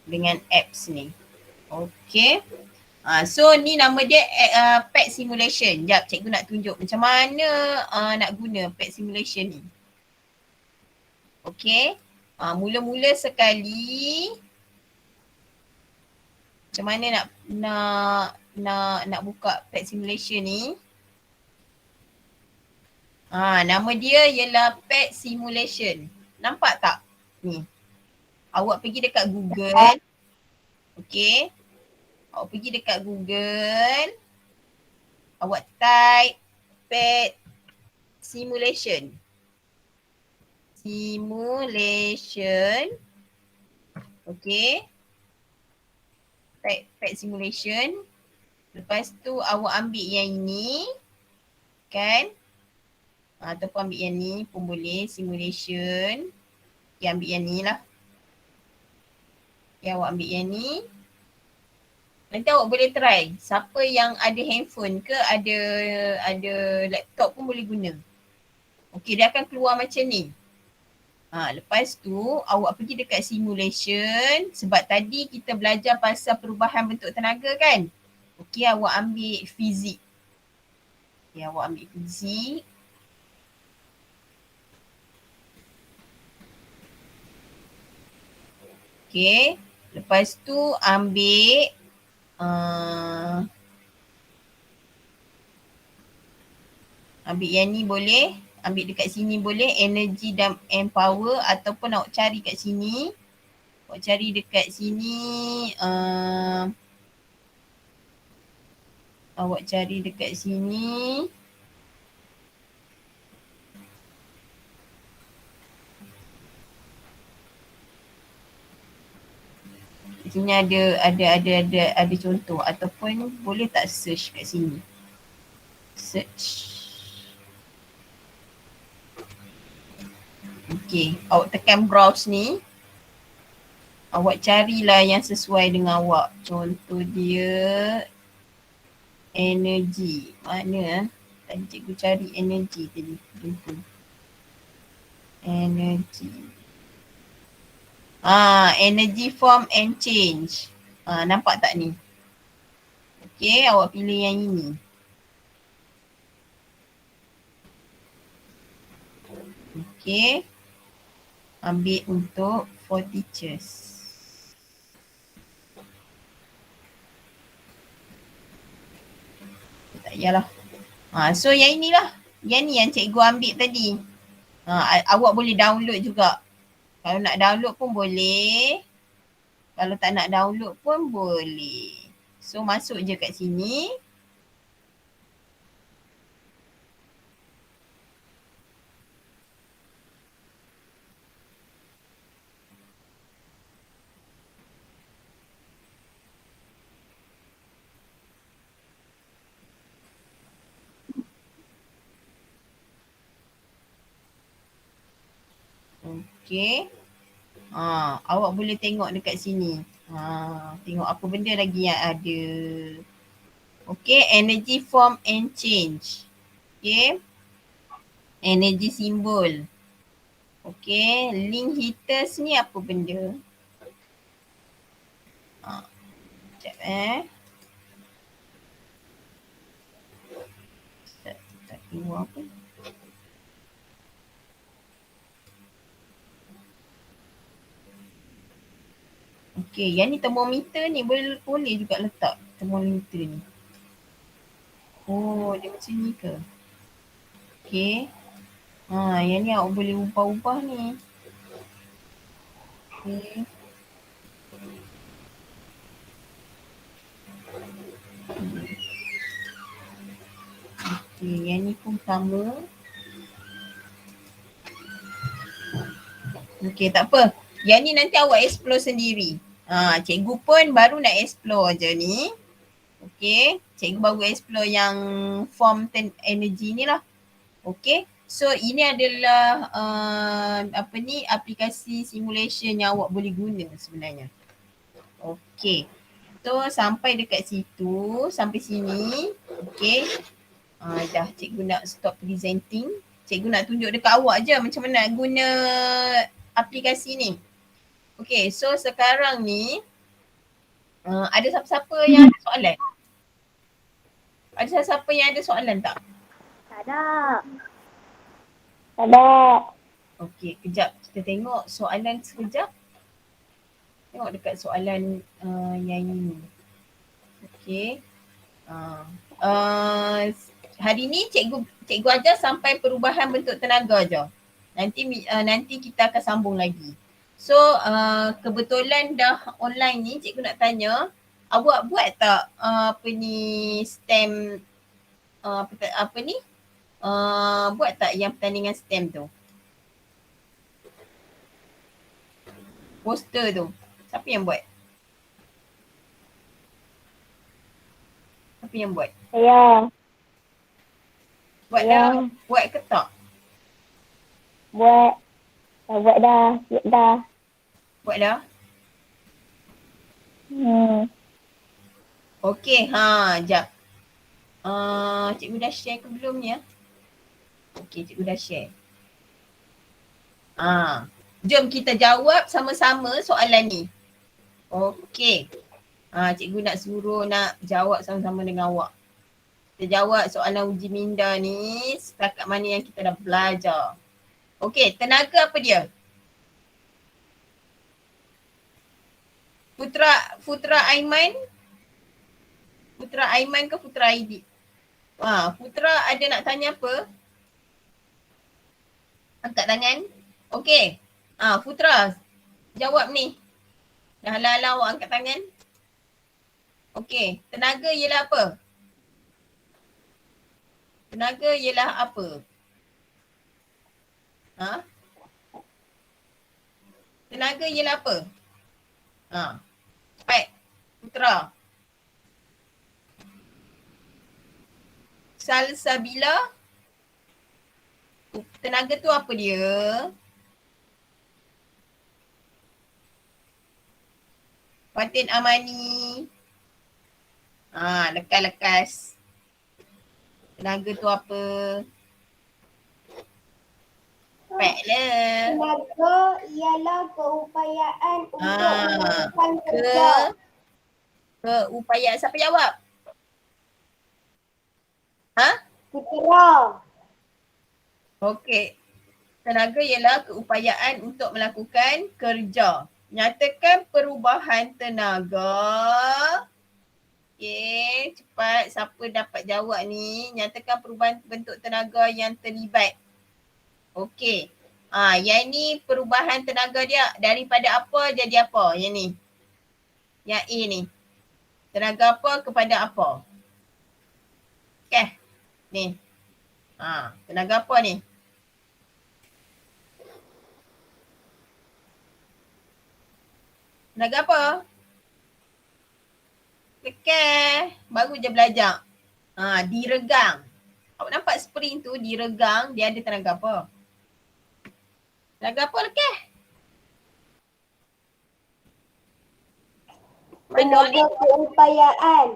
Speaker 1: dengan apps ni. Okey. So ni nama dia pet simulation. Jap, cikgu nak tunjuk macam mana nak guna pet simulation ni. Okey. Mula-mula sekali macam mana nak buka pet simulation ni. Nama dia ialah pet simulation. Nampak tak? Ni. Awak pergi dekat Google. Okay. Awak pergi dekat Google. Awak type pet simulation. Simulation. Okay. Type pet simulation. Lepas tu awak ambil yang ini. Kan? Ataupun ambil yang ni pun boleh. Simulation. Okay, ambil yang ni lah. Okay, awak ambil yang ni. Nanti awak boleh try. Siapa yang ada handphone ke ada laptop pun boleh guna. Okay, dia akan keluar macam ni. Lepas tu awak pergi dekat simulation sebab tadi kita belajar pasal perubahan bentuk tenaga kan. Okay, awak ambil fizik. Okay, awak ambil fizik. Okay, lepas tu ambil ambil yang ni boleh. Ambil dekat sini boleh, energy dan power ataupun awak cari kat sini. Awak cari dekat sini, awak cari dekat sini. Di sini ada contoh ataupun boleh tak search kat sini. Search. Okay, awak tekan browse ni. Awak carilah yang sesuai dengan awak. Contoh dia energy. Mana tadi cikgu cari energy tadi. Energy. Energy form and change. Nampak tak ni? Okay, awak pilih yang ini. Okay. Ambil untuk for teachers. Tak payahlah. So yang inilah. Yang ni yang cikgu ambil tadi. Awak boleh download juga. Kalau nak download pun boleh. Kalau tak nak download pun boleh. So masuk je kat sini. Okay. Awak boleh tengok dekat sini. Tengok apa benda lagi yang ada. Okay, energy form and change. Okay. Energy symbol. Okay, link heaters ni apa benda? Sekejap tak keluar pun. Okay, yang ni termometer ni boleh juga letak termometer ni. Oh, dia macam ni ke? Okay. Yang ni awak boleh ubah-ubah ni. Okay. Okay, yang ni pun sama. Okay, tak apa. Yang ni nanti awak explore sendiri. Cikgu pun baru nak explore je ni. Okay, cikgu baru explore yang form energy ni lah. Okay, so ini adalah aplikasi simulation yang awak boleh guna sebenarnya. Okay, so sampai dekat situ, sampai sini. Okay, dah cikgu nak stop presenting. Cikgu nak tunjuk dekat awak je macam mana nak guna aplikasi ni. Okay, so sekarang ni ada siapa-siapa yang ada soalan? Ada siapa-siapa yang ada soalan tak?
Speaker 3: Tak ada. Tak ada.
Speaker 1: Okey, kejap kita tengok soalan sekejap. Tengok dekat soalan yang ini. Okey. Hari ni cikgu ajar sampai perubahan bentuk tenaga je. Nanti kita akan sambung lagi. So kebetulan dah online ni, cikgu nak tanya, awak buat tak STEM buat tak yang pertandingan STEM tu? Poster tu. Siapa yang buat? Siapa yang buat?
Speaker 3: Saya
Speaker 1: Buat
Speaker 3: Ya.
Speaker 1: dah? Buat ke tak?
Speaker 3: buat. Dah buat dah. Siap dah.
Speaker 1: Buat dah? Okey, jap. Cikgu dah share ke belum ni ya? Okey, cikgu dah share. Jom kita jawab sama-sama soalan ni. Okey. Cikgu nak suruh nak jawab sama-sama dengan awak. Kita jawab soalan uji minda ni setakat mana yang kita dah belajar. Okey, tenaga apa dia? Putra Aiman? Putra Aiman ke Putra Aidit? Putra ada nak tanya apa? Angkat tangan. Okey. Putra, jawab ni. Dah halang-halang awak angkat tangan. Okey, tenaga ialah apa? Tenaga ialah apa? Tenaga ialah apa? Cepat. Putra. Salsabila. Tenaga tu apa dia? Fatin Amani. Lekas-lekas. Tenaga tu apa? Cepatlah.
Speaker 2: Tenaga ialah keupayaan untuk melakukan kerja.
Speaker 1: Keupayaan. Siapa jawab?
Speaker 2: Putera.
Speaker 1: Okey. Tenaga ialah keupayaan untuk melakukan kerja. Nyatakan perubahan tenaga. Okey, cepat. Siapa dapat jawab ni? Nyatakan perubahan bentuk tenaga yang terlibat. Okey. Yang ni perubahan tenaga dia daripada apa jadi apa? Yang ni. Yang A ni. Tenaga apa kepada apa? Okey. Ni. Tenaga apa ni? Tenaga apa? Kekeh. Baru je belajar. Diregang. Awak nampak spring tu diregang, dia ada tenaga apa? Tenaga apa lekeh?
Speaker 2: Tenaga keupayaan.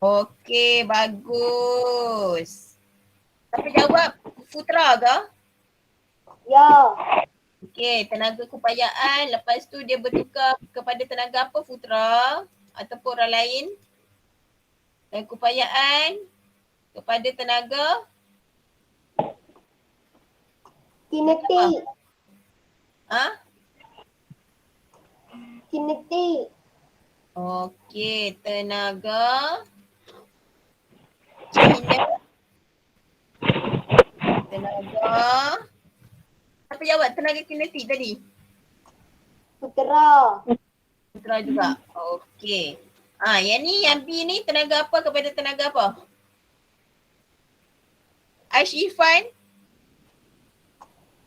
Speaker 1: Okey, bagus. Siapa jawab? Putra ke?
Speaker 2: Ya.
Speaker 1: Okey, tenaga keupayaan. Lepas tu dia bertukar kepada tenaga apa, Putra? Ataupun orang lain? Dan keupayaan kepada tenaga?
Speaker 2: Kinetik. Kinetik.
Speaker 1: Okey, tenaga tenaga. Siapa jawab tenaga kinetik tadi?
Speaker 2: Putera.
Speaker 1: Putra juga. Okey. Yang ni, yang B ni tenaga apa kepada tenaga apa? Aish Irfan?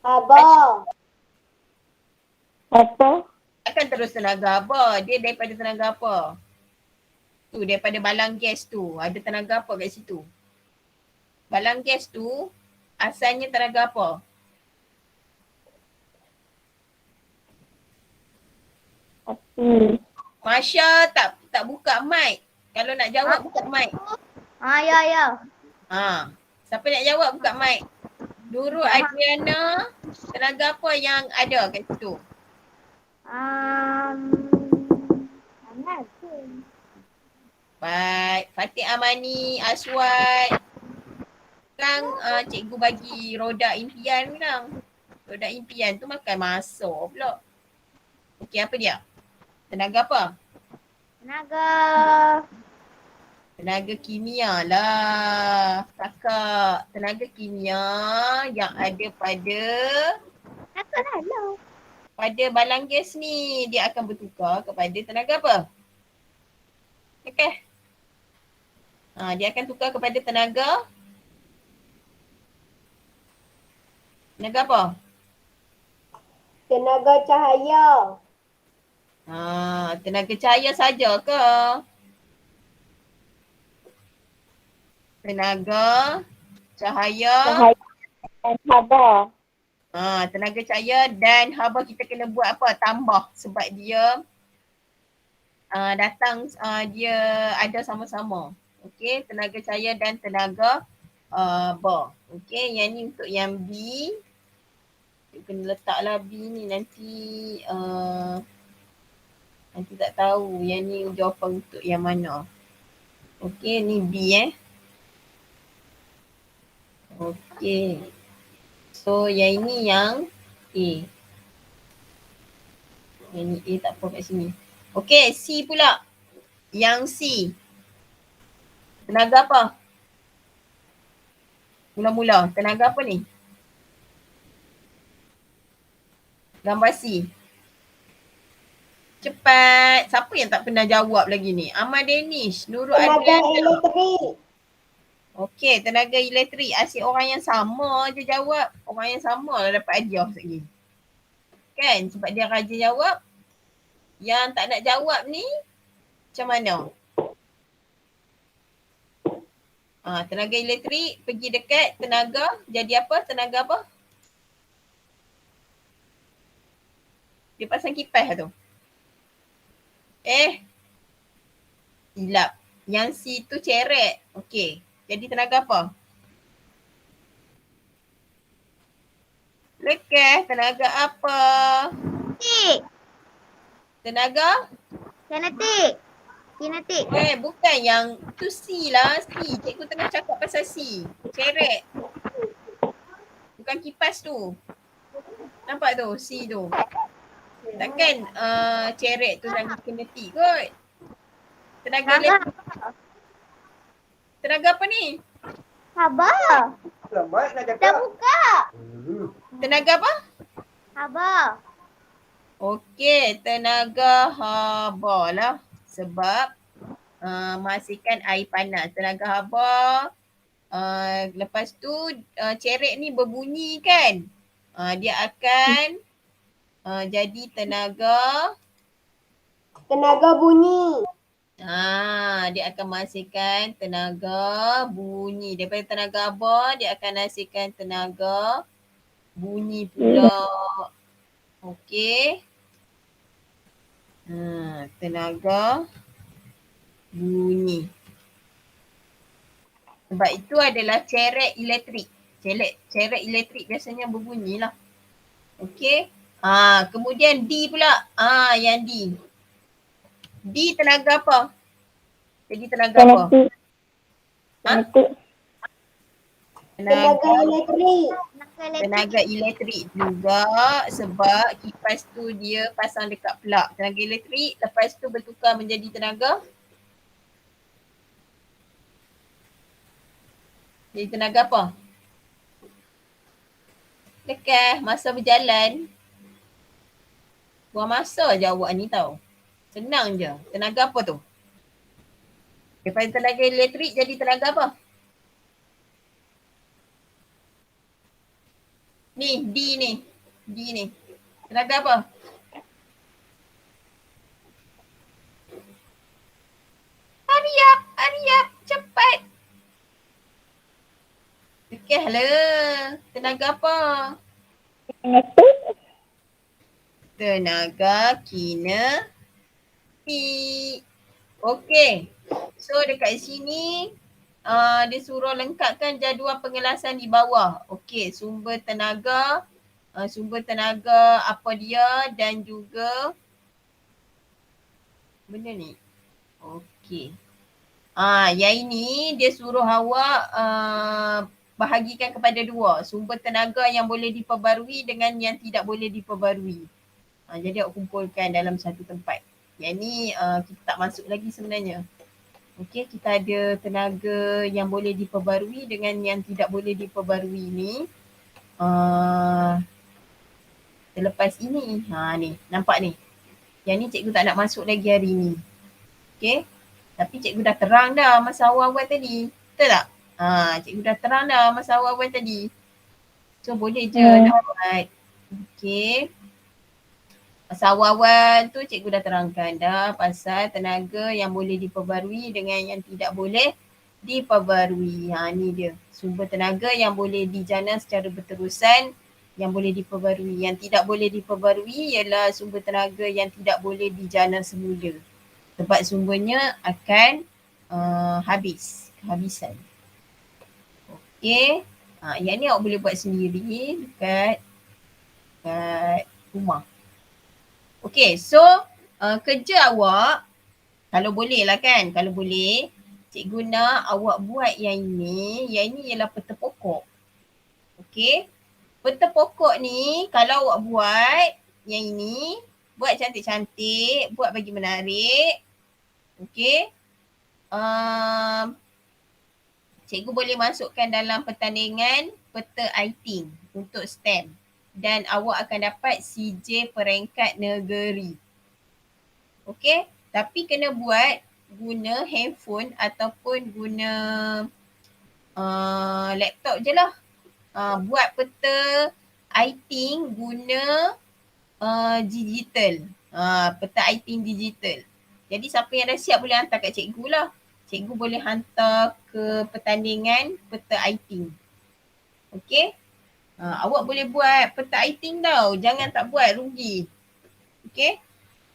Speaker 2: Abah.
Speaker 3: Apa?
Speaker 1: Akan terus tenaga apa? Dia daripada tenaga apa? Tu daripada balang gas tu. Ada tenaga apa kat situ? Balang gas tu asalnya tenaga apa?
Speaker 3: Api.
Speaker 1: Masya tak buka mic. Kalau nak jawab buka mic.
Speaker 3: Ya.
Speaker 1: Siapa nak jawab buka mic. Nurul Adriana, tenaga apa yang ada kat situ?
Speaker 3: Panas.
Speaker 1: Baik. Fatih Amani, Aswad. Sekarang cikgu bagi roda impian sekarang. produk impian tu makan masa pula. Okey, apa dia? Tenaga apa?
Speaker 3: Tenaga.
Speaker 1: Tenaga kimia lah. Kakak, tenaga kimia yang ada
Speaker 3: Tenaga lah.
Speaker 1: pada balang gas ni, dia akan bertukar kepada tenaga apa? Okey. Dia akan tukar kepada tenaga apa?
Speaker 2: Tenaga cahaya.
Speaker 1: Tenaga cahaya saja ke? Tenaga cahaya.
Speaker 3: Cahaya dan haba.
Speaker 1: Tenaga cahaya dan haba kita kena buat apa? Tambah sebab dia datang dia ada sama-sama. Okey, tenaga cahaya dan tenaga haba. Okey, yang ni untuk yang B. Kita kena letaklah B ni nanti nanti tak tahu yang ni jawapan untuk yang mana. Okey, ni B Okey. So yang ini yang A. Yang ni A tak apa kat sini. Okey, C pula. Yang C. Tenaga apa? Mula-mula. Tenaga apa ni? Gambar C. Cepat. Siapa yang tak pernah jawab lagi ni? Ahmad Danish, Nurul
Speaker 2: Tenaga
Speaker 1: Adriana.
Speaker 2: elektrik.
Speaker 1: Okey, tenaga elektrik. Asyik orang yang sama je jawab. Orang yang sama lah dapat hadiah sekali. Kan? Sebab dia rajin jawab. Yang tak nak jawab ni macam mana? Tenaga elektrik pergi dekat tenaga. Jadi apa? Tenaga apa? Dia pasang kipas tu. Silap. Yang C tu ceret. Okey. Jadi tenaga apa? Lekas. Tenaga apa?
Speaker 3: Kinetik.
Speaker 1: Tenaga?
Speaker 3: Kinetik.
Speaker 1: Bukan yang tu C lah. C. Cikgu tengah cakap pasal C. Ceret. Bukan kipas tu. Nampak tu C tu. Takkan ceret tu dengan kinetik kot. Tenaga elektrik. Tenaga apa ni?
Speaker 3: Haba. Dah buka.
Speaker 1: Tenaga apa?
Speaker 3: Haba.
Speaker 1: Okey, tenaga haba lah. Sebab menghasilkan air panas. Tenaga haba. Lepas tu ceret ni berbunyi kan? Dia akan jadi tenaga
Speaker 2: bunyi.
Speaker 1: dia akan menghasilkan tenaga bunyi. Daripada tenaga haba, dia akan hasilkan tenaga bunyi pula. Okey. Tenaga bunyi. Sebab itu adalah ceret elektrik. Ceret elektrik biasanya berbunyi lah. Okey. Kemudian D pula. Yang D. D tenaga apa? Jadi tenaga apa?
Speaker 3: Kinetik.
Speaker 2: Tenaga elektrik.
Speaker 1: Tenaga elektrik juga sebab kipas tu dia pasang dekat plug. Tenaga elektrik lepas tu bertukar menjadi tenaga. Jadi tenaga apa? Dekat masa berjalan. Buang masa jawab ni tau. Senang je. Tenaga apa tu? Daripada tenaga elektrik jadi tenaga apa? Ni, D ni. D ni. Tenaga apa? Hurry up. Cepat. Okey, hello. Tenaga apa?
Speaker 3: Kinetik.
Speaker 1: Tenaga kinetik. Okey. So dekat sini dia suruh lengkapkan jadual pengelasan di bawah. Okey, sumber tenaga apa dia dan juga benda ni. Okey. Yang ini dia suruh awak bahagikan kepada dua. Sumber tenaga yang boleh diperbarui dengan yang tidak boleh diperbarui. Jadi awak kumpulkan dalam satu tempat. Yang ni kita tak masuk lagi sebenarnya. Okey, kita ada tenaga yang boleh diperbarui dengan yang tidak boleh diperbarui ni. Selepas ini, ni, nampak ni. Yang ni cikgu tak nak masuk lagi hari ni. Okey, tapi cikgu dah terang dah masa awal-awal tadi. Betul tak? Cikgu dah terang dah masa awal-awal tadi. So boleh je nak buat. Okey. Masa awal-awal tu cikgu dah terangkan dah pasal tenaga yang boleh diperbarui dengan yang tidak boleh diperbarui. Ni dia. Sumber tenaga yang boleh dijana secara berterusan yang boleh diperbarui. Yang tidak boleh diperbarui ialah sumber tenaga yang tidak boleh dijana semula. Sebab sumbernya akan habis, kehabisan. Okey. Yang ni awak boleh buat sendiri dekat rumah. Okey, so kerja awak kalau boleh lah kan, kalau boleh cikgu nak awak buat yang ini ialah peta pokok. Okey, peta pokok ni kalau awak buat yang ini, buat cantik-cantik, buat bagi menarik. Okey, cikgu boleh masukkan dalam pertandingan peta I-Ting untuk STEM. Dan awak akan dapat CJ peringkat negeri. Okey, tapi kena buat guna handphone ataupun guna laptop je lah. Buat peta I-Ting guna digital. Peta I-Ting digital. Jadi siapa yang dah siap boleh hantar kat cikgu lah. Cikgu boleh hantar ke pertandingan peta I-Ting. Okey. Awak boleh buat peta I-Ting tau. Jangan tak buat, rugi. Okey.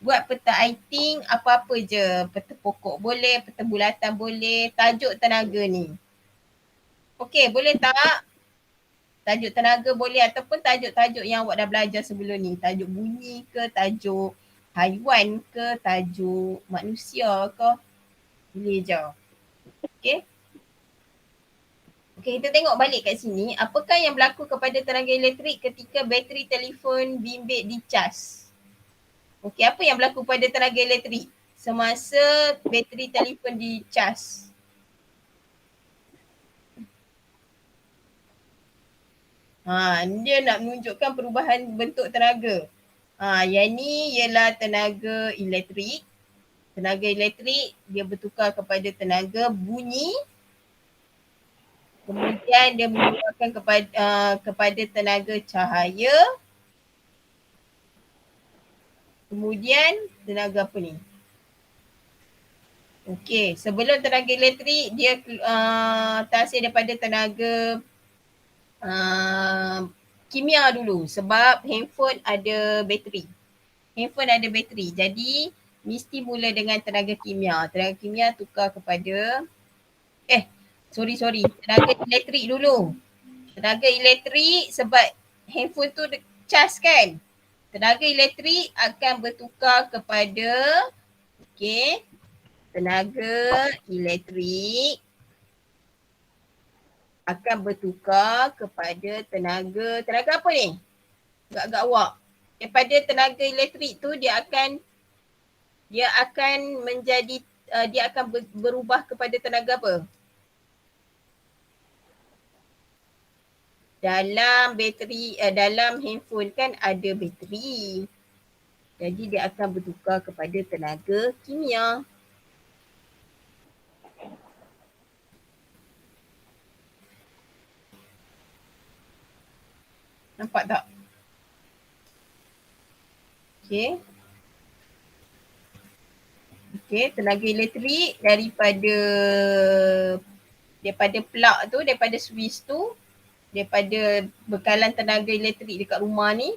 Speaker 1: Buat peta I-Ting apa-apa je. Peta pokok boleh, peta bulatan boleh, tajuk tenaga ni. Okey, boleh tak? Tajuk tenaga boleh ataupun tajuk-tajuk yang awak dah belajar sebelum ni. Tajuk bunyi ke, tajuk haiwan ke, tajuk manusia ke. Boleh je. Okey. Okey, kita tengok balik kat sini. Apakah yang berlaku kepada tenaga elektrik ketika bateri telefon bimbit dicas? Okey, apa yang berlaku pada tenaga elektrik semasa bateri telefon dicas? Dia nak menunjukkan perubahan bentuk tenaga. Yang ni ialah tenaga elektrik. Tenaga elektrik dia bertukar kepada tenaga bunyi. Kemudian dia mengeluarkan kepada tenaga cahaya. Kemudian tenaga apa ni? Okey, sebelum tenaga elektrik dia terhasil daripada tenaga kimia dulu sebab handphone ada bateri. Handphone ada bateri. Jadi mesti mula dengan tenaga kimia. Tenaga kimia tukar kepada tenaga elektrik dulu. Tenaga elektrik sebab handphone tu cas kan. Tenaga elektrik akan bertukar kepada tenaga elektrik akan bertukar kepada tenaga apa ni? Agak-agak awak. Daripada tenaga elektrik tu dia akan menjadi dia akan berubah kepada tenaga apa? Dalam bateri, dalam handphone kan ada bateri. Jadi dia akan bertukar kepada tenaga kimia. Nampak tak? Okey. Okey, tenaga elektrik daripada plug tu, daripada switch tu, daripada bekalan tenaga elektrik dekat rumah ni,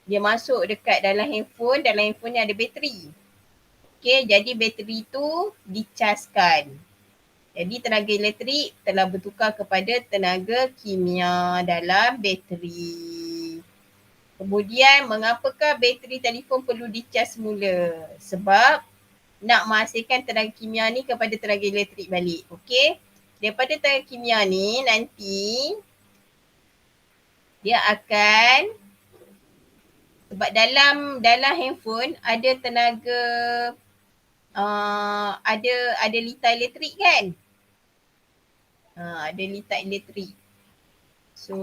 Speaker 1: dia masuk dekat dalam handphone ni ada bateri. Okey, jadi bateri tu dicaskan. Jadi tenaga elektrik telah bertukar kepada tenaga kimia dalam bateri. Kemudian mengapakah bateri telefon perlu dicas semula? Sebab nak menghasilkan tenaga kimia ni kepada tenaga elektrik balik. Okey, daripada tenaga kimia ni nanti dia akan, sebab dalam handphone ada tenaga ada litar elektrik kan? Ada litar elektrik. So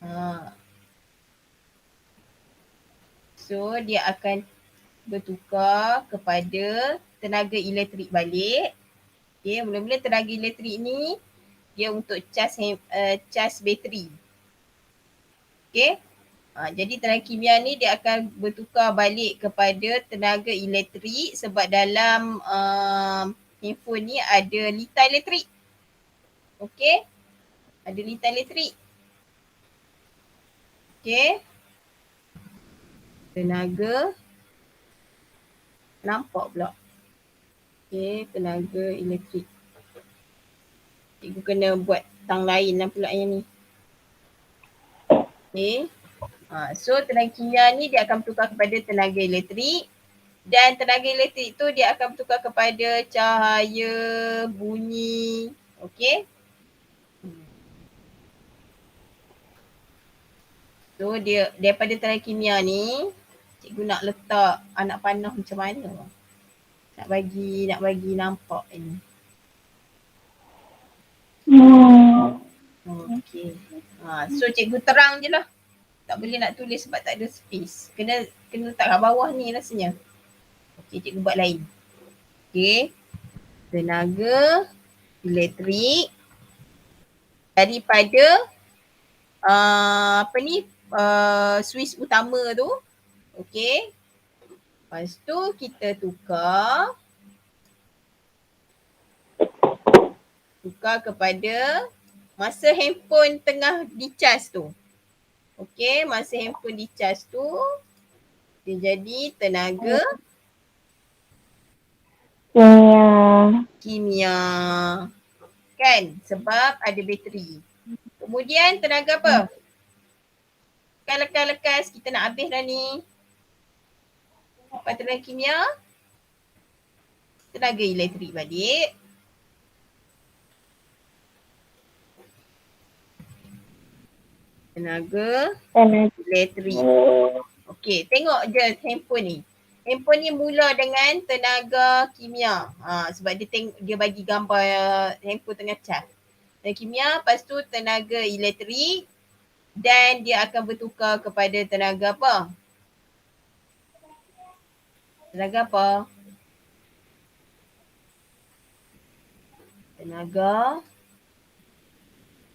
Speaker 3: Ya.
Speaker 1: so dia akan bertukar kepada tenaga elektrik balik. Okay, mula-mula tenaga elektrik ni dia untuk cas bateri. Okay. Jadi tenaga kimia ni dia akan bertukar balik kepada tenaga elektrik sebab dalam handphone ni ada litar elektrik. Okay. Ada litar elektrik. Okay. Tenaga. Nampak pula. Okay, tenaga elektrik. Cikgu kena buat tang lain lah pula yang ni. Okay. So tenaga kimia ni dia akan bertukar kepada tenaga elektrik dan tenaga elektrik tu dia akan bertukar kepada cahaya, bunyi. Okay. So dia daripada tenaga kimia ni cikgu nak letak anak panah macam mana? Nak bagi nampak ni. Okay. So cikgu terang je lah. Tak boleh nak tulis sebab tak ada space. Kena letak kat bawah ni rasanya. Okay, cikgu buat lain. Okay. Tenaga elektrik daripada switch utama tu. Okay. Lepas tu kita tukar kepada masa handphone tengah dicas tu. Okay, masa handphone dicas tu dia jadi tenaga kimia. Kan? Sebab ada bateri. Kemudian tenaga apa? Lekas kita nak habis dah ni. Lepas tenaga kimia, tenaga elektrik balik. Tenaga elektrik. Okey, tengok je handphone ni. Handphone ni mula dengan tenaga kimia. Sebab dia bagi gambar handphone tengah cas. Tenaga kimia, lepas tu tenaga elektrik dan dia akan bertukar kepada tenaga apa? Tenaga apa? Tenaga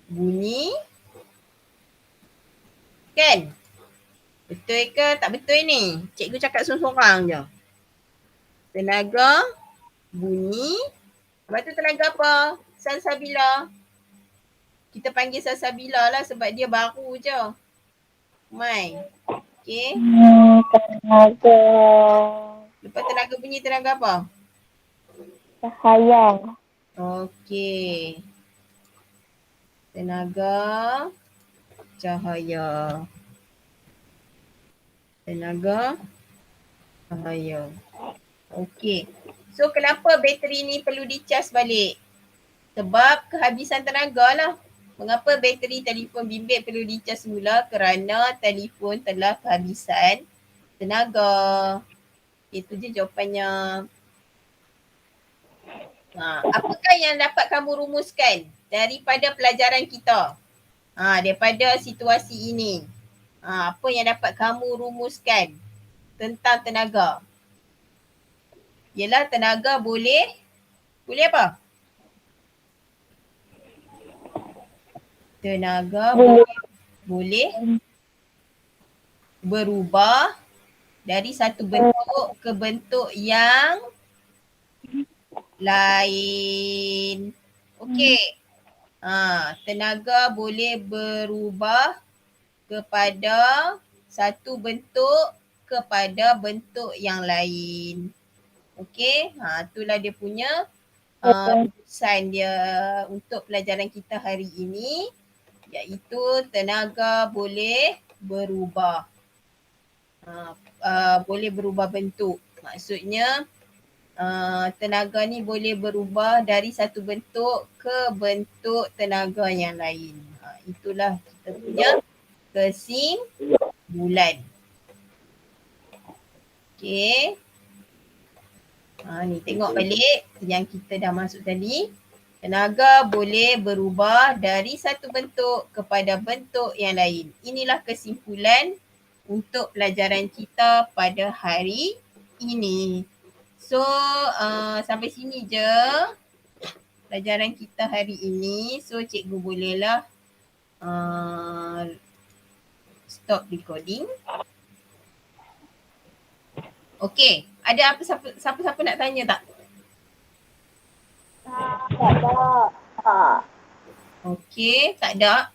Speaker 1: bunyi. Kan? Betul ke tak betul ni? Cikgu cakap sorang-sorang je. Tenaga bunyi. Lepas tu tenaga apa? Salsabila. Kita panggil salsabila lah sebab dia baru je. Mai. Okay.
Speaker 3: Tenaga
Speaker 1: Lepas tenaga bunyi, tenaga apa?
Speaker 3: cahaya.
Speaker 1: Okay. Tenaga cahaya. Tenaga cahaya. Okay. So kenapa bateri ni perlu dicas balik? Sebab kehabisan tenaga lah. Mengapa bateri telefon bimbit perlu dicas semula? Kerana telefon telah kehabisan tenaga. Itu je jawapannya. Apakah yang dapat kamu rumuskan daripada pelajaran kita? Daripada situasi ini. Apa yang dapat kamu rumuskan tentang tenaga? Ialah tenaga boleh apa? Tenaga boleh berubah dari satu bentuk ke bentuk yang lain. Okey. Tenaga boleh berubah kepada satu bentuk kepada bentuk yang lain. Okey. Itulah dia punya rujukan dia untuk pelajaran kita hari ini, iaitu tenaga boleh berubah. Boleh berubah bentuk. Maksudnya tenaga ni boleh berubah dari satu bentuk ke bentuk tenaga yang lain. Itulah kita punya kesimpulan. Okay. Ni tengok balik yang kita dah masuk tadi. Tenaga boleh berubah dari satu bentuk kepada bentuk yang lain. Inilah kesimpulan untuk pelajaran kita pada hari ini. So sampai sini je pelajaran kita hari ini. So cikgu bolehlah stop recording. Okay, ada apa siapa-siapa nak tanya tak?
Speaker 2: Tak ada.
Speaker 1: Okay, tak ada.